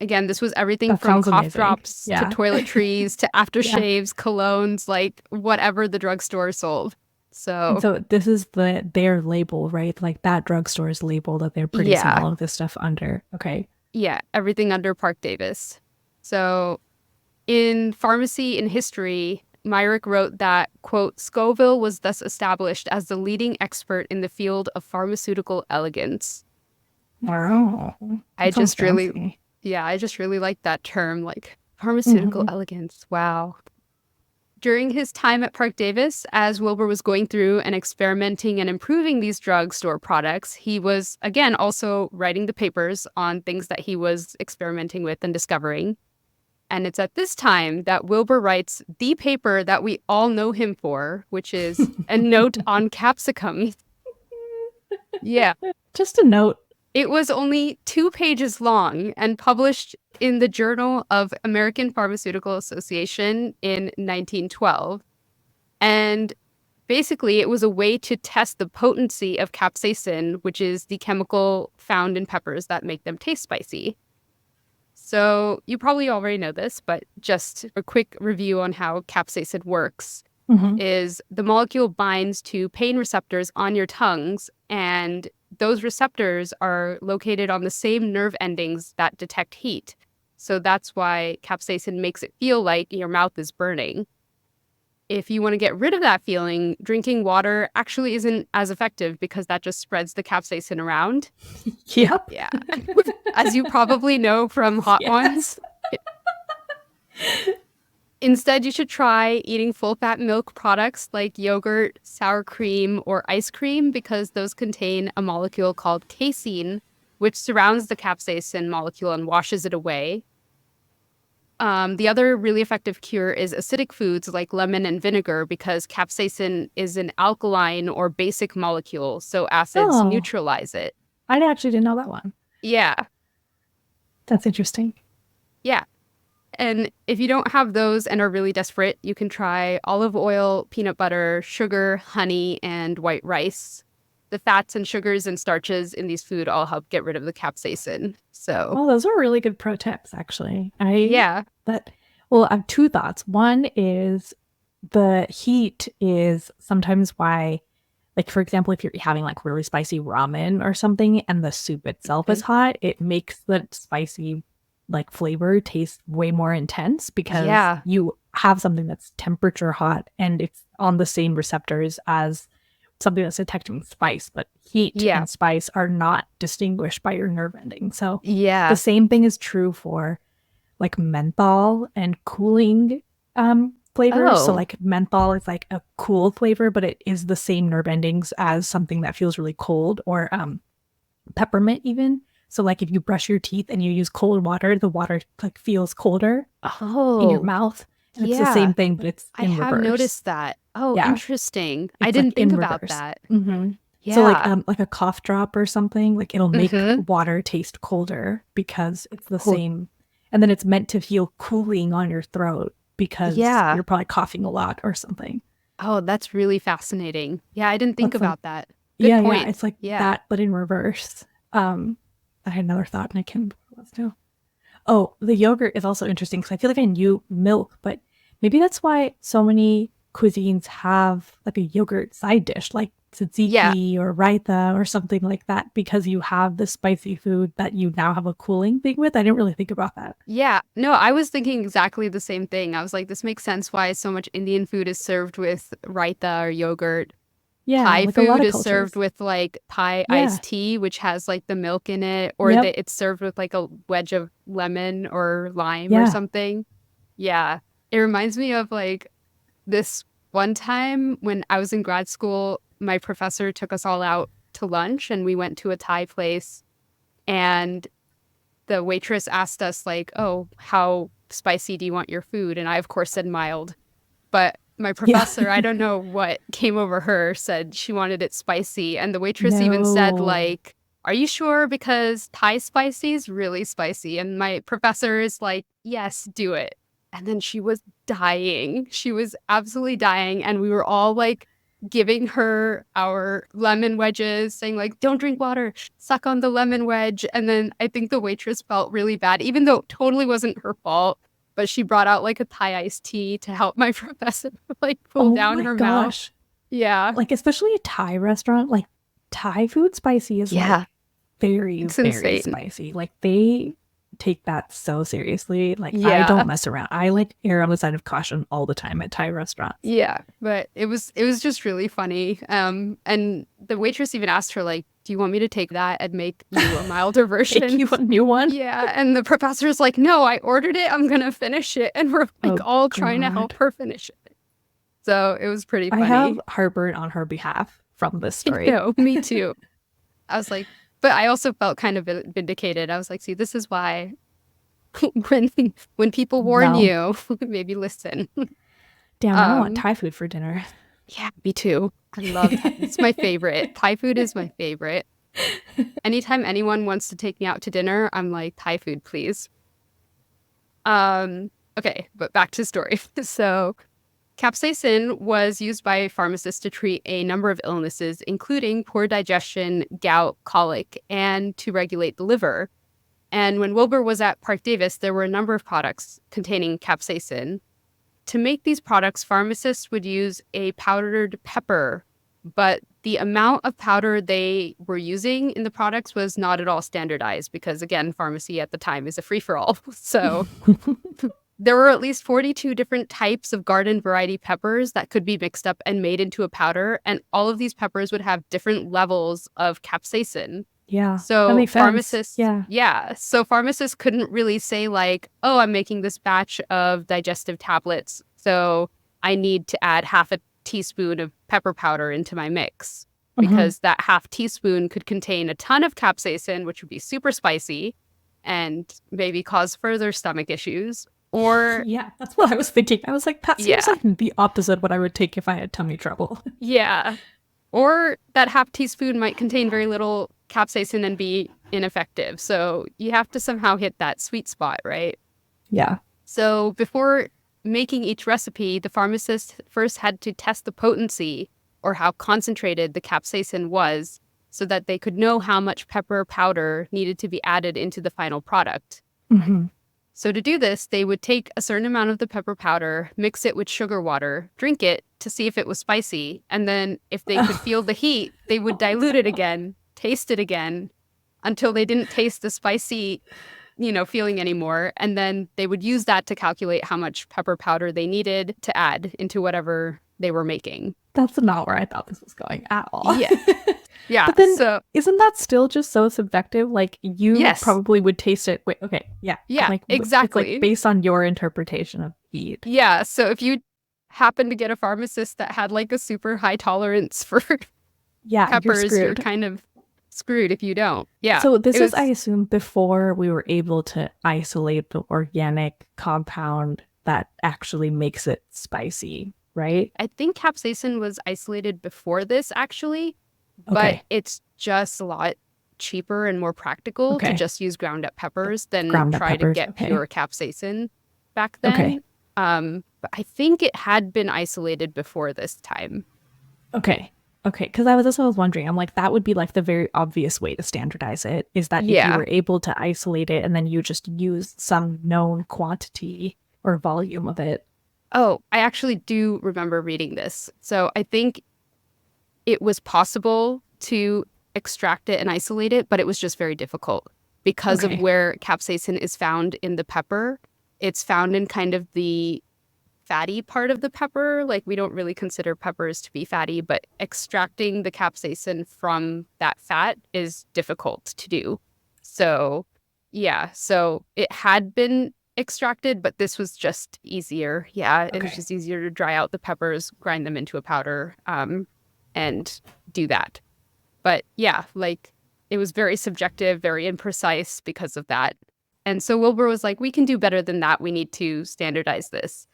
again, this was everything That from sounds cough amazing. drops to Yeah. toiletries to Yeah. aftershaves, colognes, like whatever the drugstore sold. And So, so this is their label, right? Like that drugstore's label that they're producing yeah, all of this stuff under. Okay. yeah, everything under Park Davis. So, in Pharmacy in History, Myrick wrote that, quote, Scoville was thus established as the leading expert in the field of pharmaceutical elegance. Wow. I That sounds just really, fancy. yeah, I just really like that term, like pharmaceutical Hmm. elegance. Wow. During his time at Park Davis, as Wilbur was going through and experimenting and improving these drugstore products, he was, again, also writing the papers on things that he was experimenting with and discovering. And it's at this time that Wilbur writes the paper that we all know him for, which is a note on capsicum. Yeah. Just a note. It was only 2 pages long and published in the Journal of American Pharmaceutical Association in 1912. And basically, it was a way to test the potency of capsaicin, which is the chemical found in peppers that make them taste spicy. So you probably already know this, but just a quick review on how capsaicin works Hmm. is the molecule binds to pain receptors on your tongues, and those receptors are located on the same nerve endings that detect heat. So that's why capsaicin makes it feel like your mouth is burning. If you want to get rid of that feeling, drinking water actually isn't as effective because that just spreads the capsaicin around. Yep. Yeah. As you probably know from Hot Yes. Ones. Instead, you should try eating full-fat milk products like yogurt, sour cream, or ice cream because those contain a molecule called casein, which surrounds the capsaicin molecule and washes it away. The other really effective cure is acidic foods like lemon and vinegar because capsaicin is an alkaline or basic molecule, so acids Oh, neutralize it. I actually didn't know that one. Yeah, That's interesting. yeah. And if you don't have those and are really desperate, you can try olive oil, peanut butter, sugar, honey, and white rice. The fats and sugars and starches in these food all help get rid of the capsaicin. So, Oh, those are really good pro tips, actually. yeah. That, well, I have two thoughts. One is the heat is sometimes why, like, for example, if you're having like really spicy ramen or something and the soup itself is Mhm. hot, it makes the spicy like flavor taste way more intense because Yeah. you have something that's temperature hot and it's on the same receptors as something that's detecting spice, but heat Yeah. and spice are not distinguished by your nerve ending. So the Yeah. same thing is true for like menthol and cooling flavors. So Oh, like menthol is like a cool flavor, but it is the same nerve endings as something that feels really cold, or peppermint even. So like if you brush your teeth and you use cold water, the water like feels colder in your oh, mouth. And it's the yeah. same thing, but it's I in have reverse. noticed that. Oh, Yeah. interesting. I It's like didn't think in about reverse. that. Hmm. So Yeah. like a cough drop or something, like it'll make Mm-hmm. water taste colder because it's the Oh, same, and then it's meant to feel cooling on your throat because yeah. you're probably coughing a lot or something. Oh, that's really fascinating. Yeah, I didn't think That's like, about that. Good yeah, point. it's like Yeah. that, but in reverse. I had another thought and I can't remember what it was now. Oh, the yogurt is also interesting because I feel like I knew milk, but maybe that's why so many cuisines have like a yogurt side dish, like Yeah. tzatziki or raita or something like that, because you have the spicy food that you now have a cooling thing with. I didn't really think about that. Yeah. No, I was thinking exactly the same thing. I was like, this makes sense why so much Indian food is served with raita or yogurt. Yeah, Thai like a lot food of is served cultures. with like Thai Yeah. iced tea, which has like the milk in it, or Yep. that it's served with like a wedge of lemon or lime or Yeah. something. Yeah. It reminds me of like this one time when I was in grad school, my professor took us all out to lunch and we went to a Thai place, and the waitress asked us like, "Oh, how spicy do you want your food?" And I of course said mild. But my Yeah. professor, I don't know what came over her, said she wanted it spicy. And the waitress even said, No. like, are you sure? Because Thai spicy is really spicy. And my professor is like, yes, do it. And then she was dying. She was absolutely dying. And we were all like giving her our lemon wedges, saying like, don't drink water, suck on the lemon wedge. And then I think the waitress felt really bad, even though it totally wasn't her fault. But she brought out like a Thai iced tea to help my professor like cool Oh down my her mouth. gosh. Yeah. Like, especially a Thai restaurant, like Thai food spicy is like Yeah. very, It's very insane. spicy. Like they take that so seriously. Like I Yeah. don't mess around. I like err on the side of caution all the time at Thai restaurants. Yeah. But it was just really funny. And the waitress even asked her, like, do you want me to take that and make you a milder Make version? you a new one? Yeah. And the professor's like, no, I ordered it. I'm gonna finish it. And we're like Oh all trying to help God. her finish it. So it was pretty I funny. have heartburn on her behalf from this I story. know, me too. I was like, but I also felt kind of vindicated. I was like, see, this is why when people warn No. you, maybe listen. Damn, now I want Um, Thai food for dinner. yeah, me too. I love Thai. It's my favorite. Thai food is my favorite. Anytime anyone wants to take me out to dinner, I'm like, Thai food, please. Okay, but back to story. So, capsaicin was used by pharmacists to treat a number of illnesses, including poor digestion, gout, colic, and to regulate the liver. And when Wilbur was at Park Davis, there were a number of products containing capsaicin. To make these products, pharmacists would use a powdered pepper, but the amount of powder they were using in the products was not at all standardized because, again, pharmacy at the time is a free-for-all. So there were at least 42 different types of garden variety peppers that could be mixed up and made into a powder, and all of these peppers would have different levels of capsaicin. Yeah, that So makes sense. Yeah. so pharmacists couldn't really say like, oh, I'm making this batch of digestive tablets, so I need to add half a teaspoon of pepper powder into my mix because that half teaspoon could contain a ton of capsaicin, which would be super spicy and maybe cause further stomach issues. Or Yeah, that's what I was thinking. I was like, that seems yeah, like the opposite of what I would take if I had tummy trouble. yeah. Or that half teaspoon might contain very little capsaicin and be ineffective. So you have to somehow hit that sweet spot, right? Yeah. So before making each recipe, the pharmacist first had to test the potency or how concentrated the capsaicin was so that they could know how much pepper powder needed to be added into the final product. hmm So to do this, they would take a certain amount of the pepper powder, mix it with sugar water, drink it to see if it was spicy, and then if they could feel the heat, they would dilute it again, taste it again, until they didn't taste the spicy, feeling anymore, and then they would use that to calculate how much pepper powder they needed to add into whatever they were making. That's not where I thought this was going at all. Yeah. Yeah. But then, So isn't that still just so subjective? Like, you yes. probably would taste it. Wait, okay. Yeah. Yeah, Like, exactly. It's like based on your interpretation of heat. Yeah. So if you happen to get a pharmacist that had like a super high tolerance for Yeah, peppers, you're you're screwed. kind of screwed if you don't. Yeah. So this it is, was- I assume, before we were able to isolate the organic compound that actually makes it spicy, right? I think capsaicin was isolated before this, actually, but Okay. it's just a lot cheaper and more practical to Okay. just use ground up peppers than Ground up try peppers, to get okay. pure capsaicin back then. Okay. But I think it had been isolated before this time. Okay. Okay. Because I was wondering, I'm like, that would be like the very obvious way to standardize it, is that if you Yeah. were able to isolate it and then you just use some known quantity or volume of it. Oh, I actually do remember reading this. So I think it was possible to extract it and isolate it, but it was just very difficult because Okay. of where capsaicin is found in the pepper. It's found in kind of the fatty part of the pepper. Like, we don't really consider peppers to be fatty, but extracting the capsaicin from that fat is difficult to do. So, yeah, so it had been extracted, but this was just easier. Yeah, it was Okay. just easier to dry out the peppers, grind them into a powder, and do that. But yeah, like, it was very subjective, very imprecise because of that. And so Wilbur was like, we can do better than that. We need to standardize this.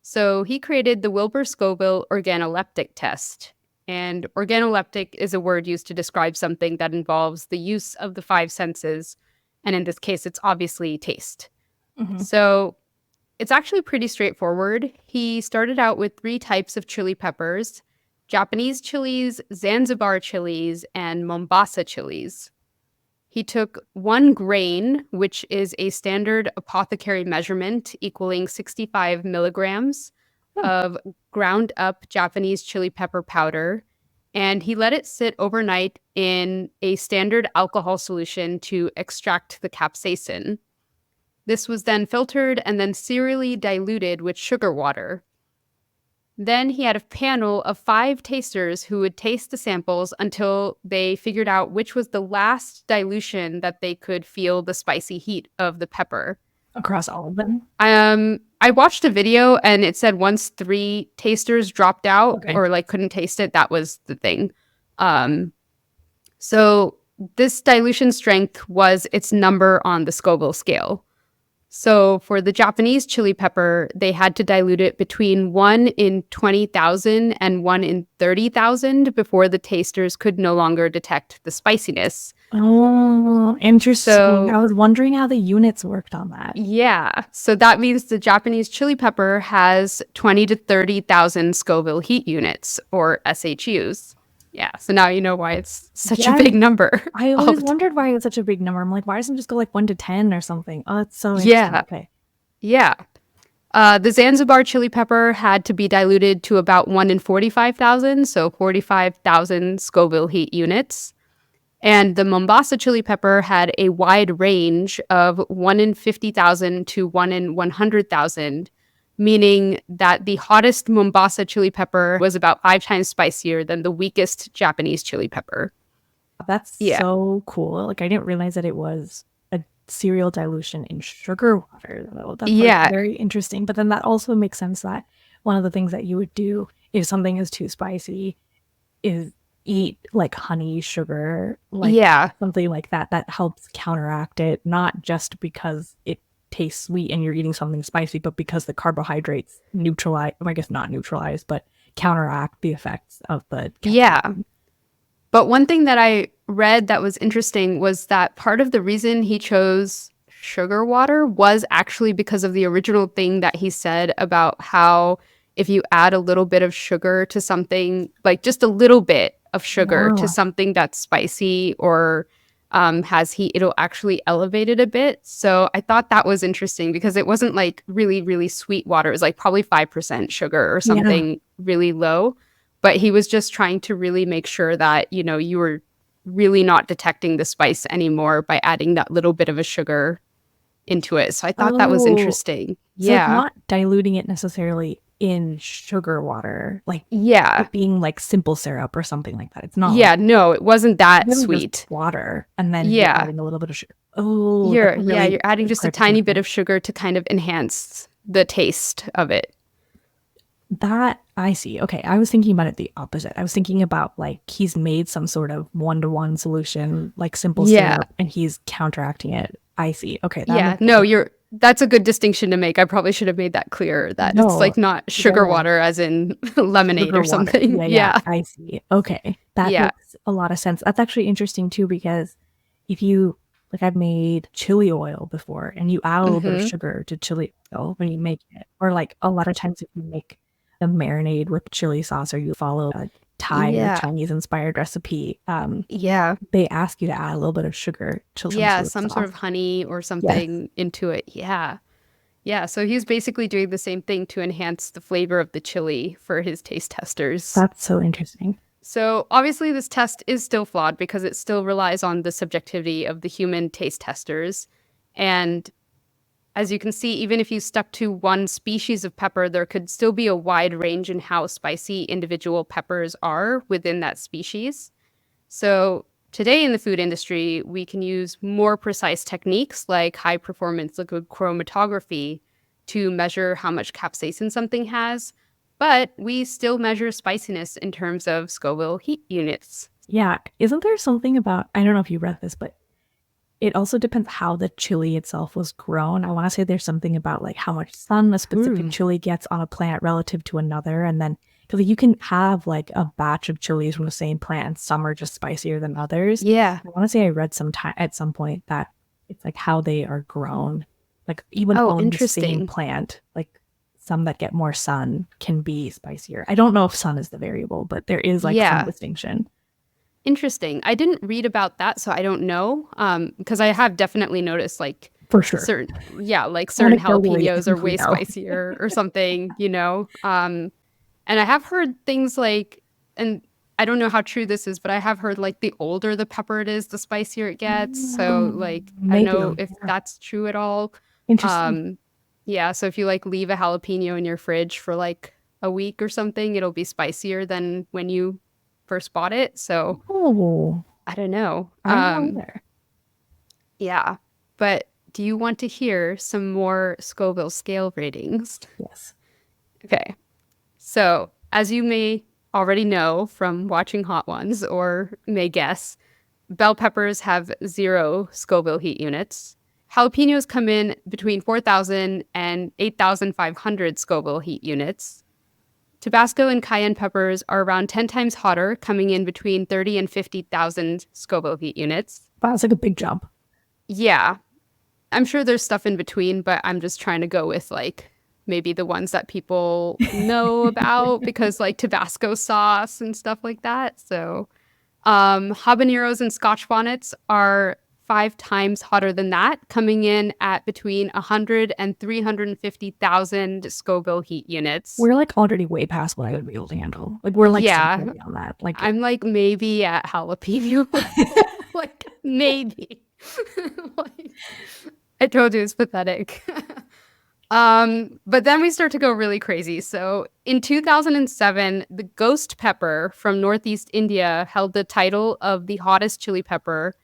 So he created the Wilbur Scoville organoleptic test. And organoleptic is a word used to describe something that involves the use of the five senses. And in this case, it's obviously taste. Hmm. So it's actually pretty straightforward. He started out with 3 types of chili peppers: Japanese chilies, Zanzibar chilies, and Mombasa chilies. He took 1 grain, which is a standard apothecary measurement equaling 65 milligrams Hmm. of ground up Japanese chili pepper powder, and he let it sit overnight in a standard alcohol solution to extract the capsaicin. This was then filtered and then serially diluted with sugar water. Then he had a panel of 5 tasters who would taste the samples until they figured out which was the last dilution that they could feel the spicy heat of the pepper. Across all of them? I watched a video and it said once 3 tasters dropped out Okay. or like couldn't taste it, that was the thing. So this dilution strength was its number on the Scoville scale. So for the Japanese chili pepper, they had to dilute it between 1 in 20,000 and 1 in 30,000 before the tasters could no longer detect the spiciness. Oh, interesting. So I was wondering how the units worked on that. yeah, so that means the Japanese chili pepper has 20 to 30,000 Scoville heat units, or SHUs. Yeah, so now you know why it's such a Yeah, big number. I always wondered why it was such a big number. I'm like, why doesn't it just go like 1 to 10 or something? Oh, that's so interesting. Yeah, Okay. yeah. The Zanzibar chili pepper had to be diluted to about 1 in 45,000, so 45,000 Scoville heat units. And the Mombasa chili pepper had a wide range of 1 in 50,000 to 1 in 100,000, meaning that the hottest Mombasa chili pepper was about 5 times spicier than the weakest Japanese chili pepper. That's Yeah. so cool. Like, I didn't realize that it was a cereal dilution in sugar water, though. That's like very interesting. But then that also makes sense that one of the things that you would do if something is too spicy is eat like honey, sugar, like something like that. That helps counteract it, not just because it tastes sweet and you're eating something spicy, but because the carbohydrates neutralize, I guess not neutralize, but counteract the effects of the Yeah. But one thing that I read that was interesting was that part of the reason he chose sugar water was actually because of the original thing that he said about how if you add a little bit of sugar to something, like just a little bit of sugar to something that's spicy or has heat, it'll actually elevate it a bit. So I thought that was interesting because it wasn't like really, really sweet water. It was like probably 5% sugar or something really low. But he was just trying to really make sure that, you know, you were really not detecting the spice anymore by adding that little bit of a sugar into it. So I thought that was interesting. So like not diluting it necessarily in sugar water, like it being like simple syrup or something like that. It's not no, it wasn't that sweet. Water and then you're adding a little bit of sugar. Oh, you're adding just a tiny bit of sugar to kind of enhance the taste of it. That I see. Okay, I was thinking about it the opposite. I was thinking about like he's made some sort of 1-to-1 solution, like simple syrup, and he's counteracting it. I see. Okay. That's a good distinction to make. I probably should have made that clear that it's like not sugar water as in lemonade or something. Yeah. I see. Okay. That makes a lot of sense. That's actually interesting too, because if you like I've made chili oil before and you add a little bit of sugar to chili oil when you make it, or like a lot of times if you make a marinade with chili sauce or you follow a Thai or Chinese inspired recipe, they ask you to add a little bit of sugar to some sort of honey or something into it. So he's basically doing the same thing to enhance the flavor of the chili for his taste testers. That's so interesting. So obviously this test is still flawed because it still relies on the subjectivity of the human taste testers. And as you can see, even if you stuck to one species of pepper, there could still be a wide range in how spicy individual peppers are within that species. So today in the food industry, we can use more precise techniques like high-performance liquid chromatography to measure how much capsaicin something has, but we still measure spiciness in terms of Scoville heat units. Yeah. Isn't there something about, I don't know if you read this, but it also depends how the chili itself was grown. I want to say there's something about like how much sun a specific chili gets on a plant relative to another. And then because you can have like a batch of chilies from the same plant and some are just spicier than others. Yeah. I want to say I read at some point that it's like how they are grown. Like even Oh, on the same interesting. plant, like some that get more sun can be spicier. I don't know if sun is the variable, but there is like some Yeah. distinction. Interesting. I didn't read about that, so I don't know. Because I have definitely noticed like For sure. certain Anecdotally, I jalapenos are think we way know. spicier or something, you know. And I have heard things like, and I don't know how true this is, but I have heard like the older the pepper it is, the spicier it gets. So like I don't Maybe. know if Yeah. that's true at all. Interesting. Um, yeah, so if you like leave a jalapeno in your fridge for like a week or something, it'll be spicier than when you first bought it. So Oh, I don't know. I don't know either. Yeah. But do you want to hear some more Scoville scale ratings? Yes. Okay. So, as you may already know from watching Hot Ones or may guess, bell peppers have 0 Scoville heat units. Jalapenos come in between 4,000 and 8,500 Scoville heat units. Tabasco and cayenne peppers are around 10 times hotter, coming in between 30 and 50,000 Scoville heat units. Wow, it's like a big jump. Yeah, I'm sure there's stuff in between, but I'm just trying to go with like maybe the ones that people know about because like Tabasco sauce and stuff like that. So, habaneros and Scotch bonnets are 5 times hotter than that, coming in at between 100 and 350,000 Scoville heat units. We're like already way past what I would be able to handle. Like we're like so Yeah, heavy on that. Like I'm like maybe at jalapeno, like maybe. Like, I told you it's pathetic. But then we start to go really crazy. So in 2007, the ghost pepper from Northeast India held the title of the hottest chili pepper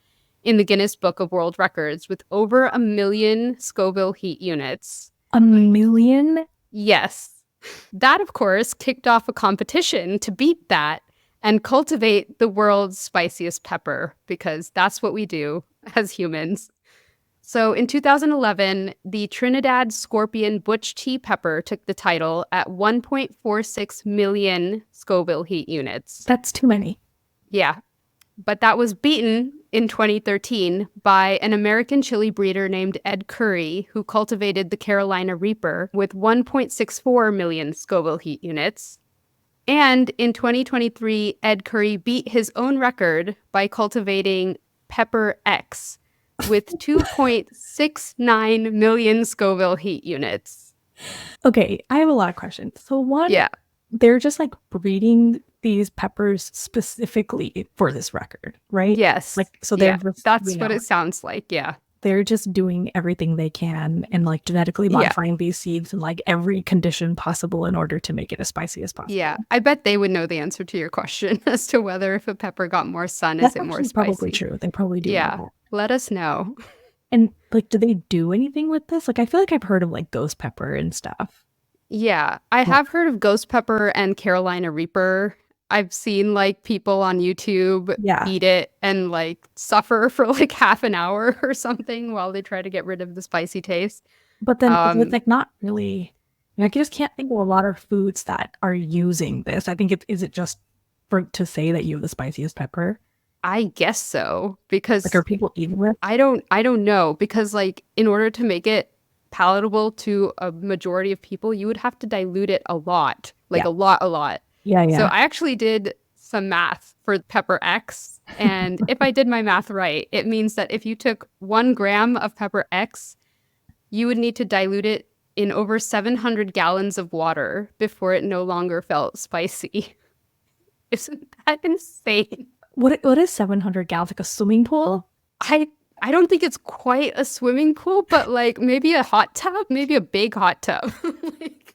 in the Guinness Book of World Records with over 1 million Scoville heat units. 1 million? Yes. That, of course, kicked off a competition to beat that and cultivate the world's spiciest pepper, because that's what we do as humans. So in 2011, the Trinidad Scorpion Butch Tea Pepper took the title at 1.46 million Scoville heat units. That's too many. Yeah. But that was beaten in 2013 by an American chili breeder named Ed Curry, who cultivated the Carolina Reaper with 1.64 million Scoville heat units. And in 2023, Ed Curry beat his own record by cultivating Pepper X with 2.69 million Scoville heat units. Okay, I have a lot of questions. So one, Yeah. they're just like breeding these peppers specifically for this record, right? Yes. Like so Yeah, they're that's what it sounds like. Yeah. they're just doing everything they can and like genetically modifying these seeds in like every condition possible in order to make it as spicy as possible. Yeah. I bet they would know the answer to your question as to whether if a pepper got more sun, That's is it more actually spicy? probably true. They probably do. Yeah. Know that. Let us know. And like, do they do anything with this? Like, I feel like I've heard of like ghost pepper and stuff. Yeah. I have heard of ghost pepper and Carolina Reaper. I've seen like people on YouTube eat it and like suffer for like half an hour or something while they try to get rid of the spicy taste. But then it's like not really. Like, I just can't think of a lot of foods that are using this. I think is it just to say that you have the spiciest pepper? I guess so, because like, are people eating it? I don't know, because like in order to make it palatable to a majority of people, you would have to dilute it a lot, like a lot. Yeah. So I actually did some math for Pepper X, and if I did my math right, it means that if you took 1 gram of Pepper X, you would need to dilute it in over 700 gallons of water before it no longer felt spicy. Isn't that insane? What is 700 gallons? Like a swimming pool? I don't think it's quite a swimming pool, but like maybe a hot tub, maybe a big hot tub. Like,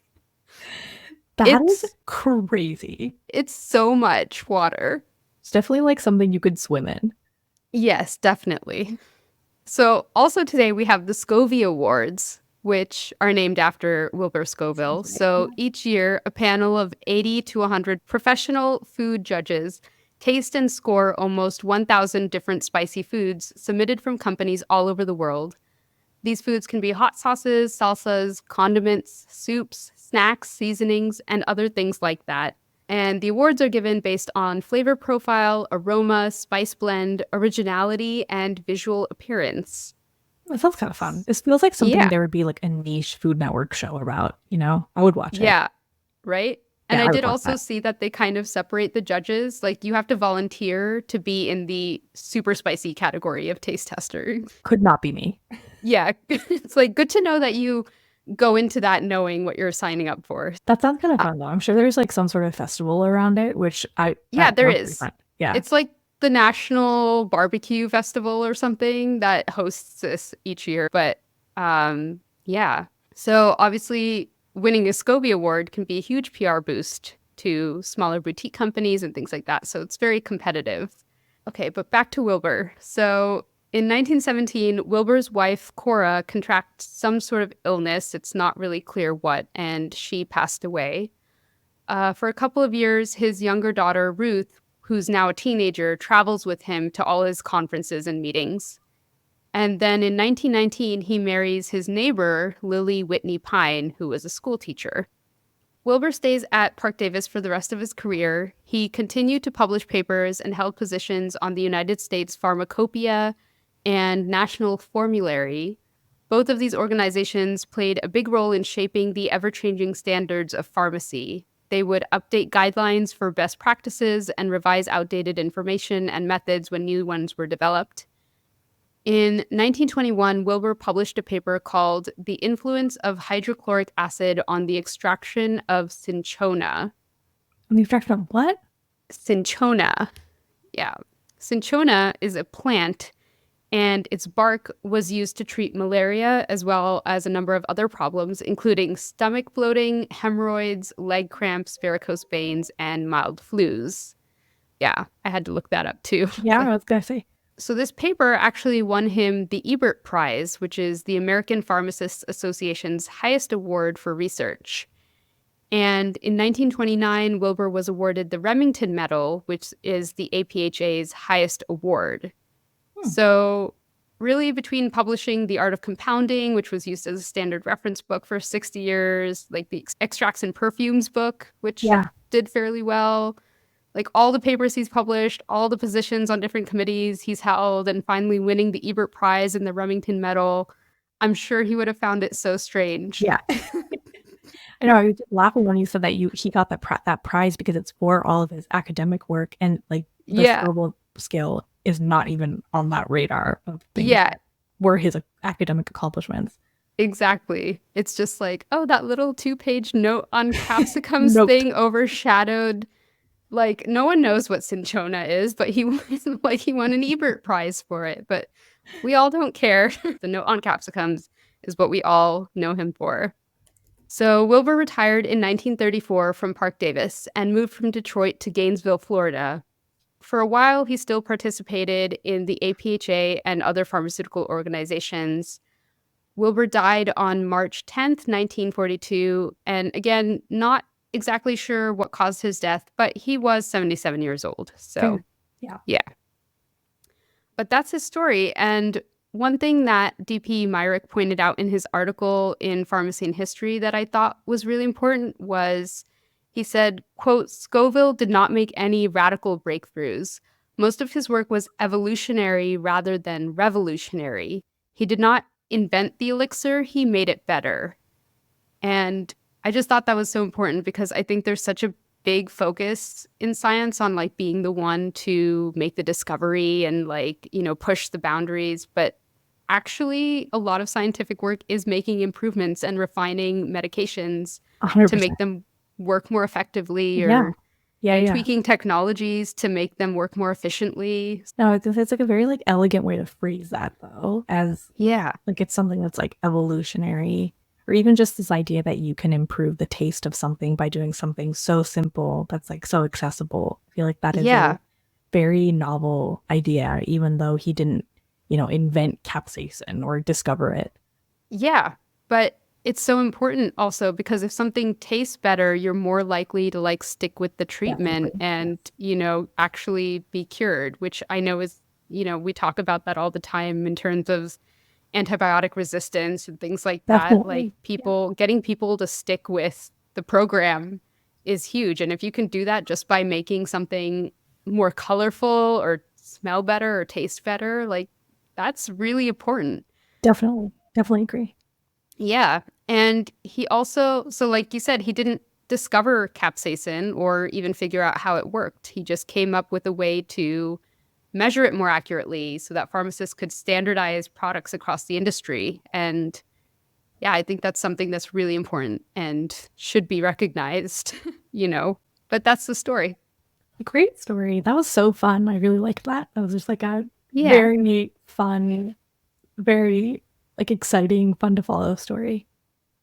that is crazy. It's so much water. It's definitely like something you could swim in. Yes, definitely. So also today we have the Scoville Awards, which are named after Wilbur Scoville. So each year, a panel of 80 to 100 professional food judges taste and score almost 1,000 different spicy foods submitted from companies all over the world. These foods can be hot sauces, salsas, condiments, soups, snacks, seasonings, and other things like that. And the awards are given based on flavor profile, aroma, spice blend, originality, and visual appearance. It sounds kind of fun. This feels like something Yeah. there would be like a niche Food Network show about, you know? I would watch it. Yeah. Right? And Yeah, I I would did watch also that. see that they kind of separate the judges. Like you have to volunteer to be in the super spicy category of taste tester. Could not be me. Yeah. It's like good to know that you go into that knowing what you're signing up for. That sounds kind of Uh, fun though. I'm sure there's like some sort of festival around it, which yeah, that there sounds pretty is. fun. Yeah. It's like the National Barbecue Festival or something that hosts this each year. But yeah. So obviously winning a Scoville Award can be a huge PR boost to smaller boutique companies and things like that. So it's very competitive. Okay, but back to Wilbur. So in 1917, Wilbur's wife, Cora, contracted some sort of illness. It's not really clear what, and she passed away. For a couple of years, his younger daughter, Ruth, who's now a teenager, travels with him to all his conferences and meetings. And then in 1919, he marries his neighbor, Lily Whitney Pine, who was a school teacher. Wilbur stays at Parke Davis for the rest of his career. He continued to publish papers and held positions on the United States Pharmacopoeia and National Formulary. Both of these organizations played a big role in shaping the ever-changing standards of pharmacy. They would update guidelines for best practices and revise outdated information and methods when new ones were developed. In 1921, Wilbur published a paper called The Influence of Hydrochloric Acid on the Extraction of Cinchona. And the extraction of what? Cinchona. Yeah. Cinchona is a plant, and its bark was used to treat malaria as well as a number of other problems, including stomach bloating, hemorrhoids, leg cramps, varicose veins, and mild flus. Yeah, I had to look that up too. Yeah, I was gonna say. So this paper actually won him the Ebert Prize, which is the American Pharmacists Association's highest award for research. And in 1929, Wilbur was awarded the Remington Medal, which is the APHA's highest award. So really between publishing The Art of Compounding, which was used as a standard reference book for 60 years, like the Extracts and Perfumes book, which did fairly well, like all the papers he's published, all the positions on different committees he's held, and finally winning the Ebert Prize and the Remington Medal, I'm sure he would have found it so strange. Yeah. I know. I was laughing when you said that he got that prize because it's for all of his academic work, and like the Scoville scale is not even on that radar of things that were his academic accomplishments. Exactly. It's just like, oh, that little 2-page note on capsicums thing overshadowed. Like, no one knows what cinchona is, but he won an Ebert Prize for it. But we all don't care. The note on capsicums is what we all know him for. So Wilbur retired in 1934 from Parke Davis and moved from Detroit to Gainesville, Florida. For a while, he still participated in the APHA and other pharmaceutical organizations. Wilbur died on March 10th, 1942, and again, not exactly sure what caused his death, but he was 77 years old. So, yeah. But that's his story. And one thing that D.P. Myrick pointed out in his article in Pharmacy and History that I thought was really important was he said, quote, Scoville did not make any radical breakthroughs. Most of his work was evolutionary rather than revolutionary. He did not invent the elixir, he made it better. And I just thought that was so important because I think there's such a big focus in science on like being the one to make the discovery and like, you know, push the boundaries. But actually, a lot of scientific work is making improvements and refining medications 100%. to make them work more effectively or tweaking technologies to make them work more efficiently. No, it's like a very like elegant way to phrase that though, as like it's something that's like evolutionary, or even just this idea that you can improve the taste of something by doing something so simple that's like so accessible. I feel like that is a very novel idea, even though he didn't, you know, invent capsaicin or discover it. Yeah, but it's so important also because if something tastes better, you're more likely to like stick with the treatment Definitely. and, actually be cured, which I know is, we talk about that all the time in terms of antibiotic resistance and things like that. Like Definitely. Yeah. getting people to stick with the program is huge. And if you can do that just by making something more colorful or smell better or taste better, like that's really important. Definitely. Definitely agree. Yeah. And he also, so like you said, he didn't discover capsaicin or even figure out how it worked. He just came up with a way to measure it more accurately so that pharmacists could standardize products across the industry. And yeah, I think that's something that's really important and should be recognized, but that's the story. Great story. That was so fun. I really liked that. That was just like a Yeah. very fun, very like exciting, fun to follow story.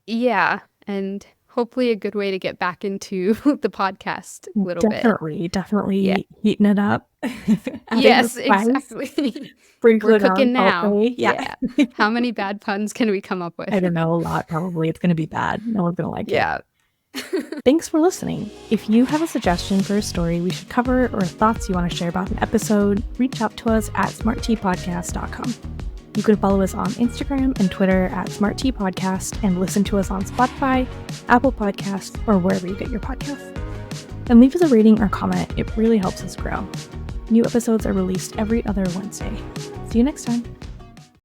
Yeah. And hopefully a good way to get back into the podcast a little bit. Definitely, Yeah. definitely heating it up. Adding the Yes, spice, exactly. We're sprinkling on cooking now. salty. Yeah. Yeah. How many bad puns can we come up I with? don't know, a lot probably. It's going to be bad. No one's going to like it. Yeah. Thanks for listening. If you have a suggestion for a story we should cover or thoughts you want to share about an episode, reach out to us at smartteapodcast.com. You can follow us on Instagram and Twitter at smartteapodcast and listen to us on Spotify, Apple Podcasts, or wherever you get your podcasts. And leave us a rating or comment. It really helps us grow. New episodes are released every other Wednesday. See you next time.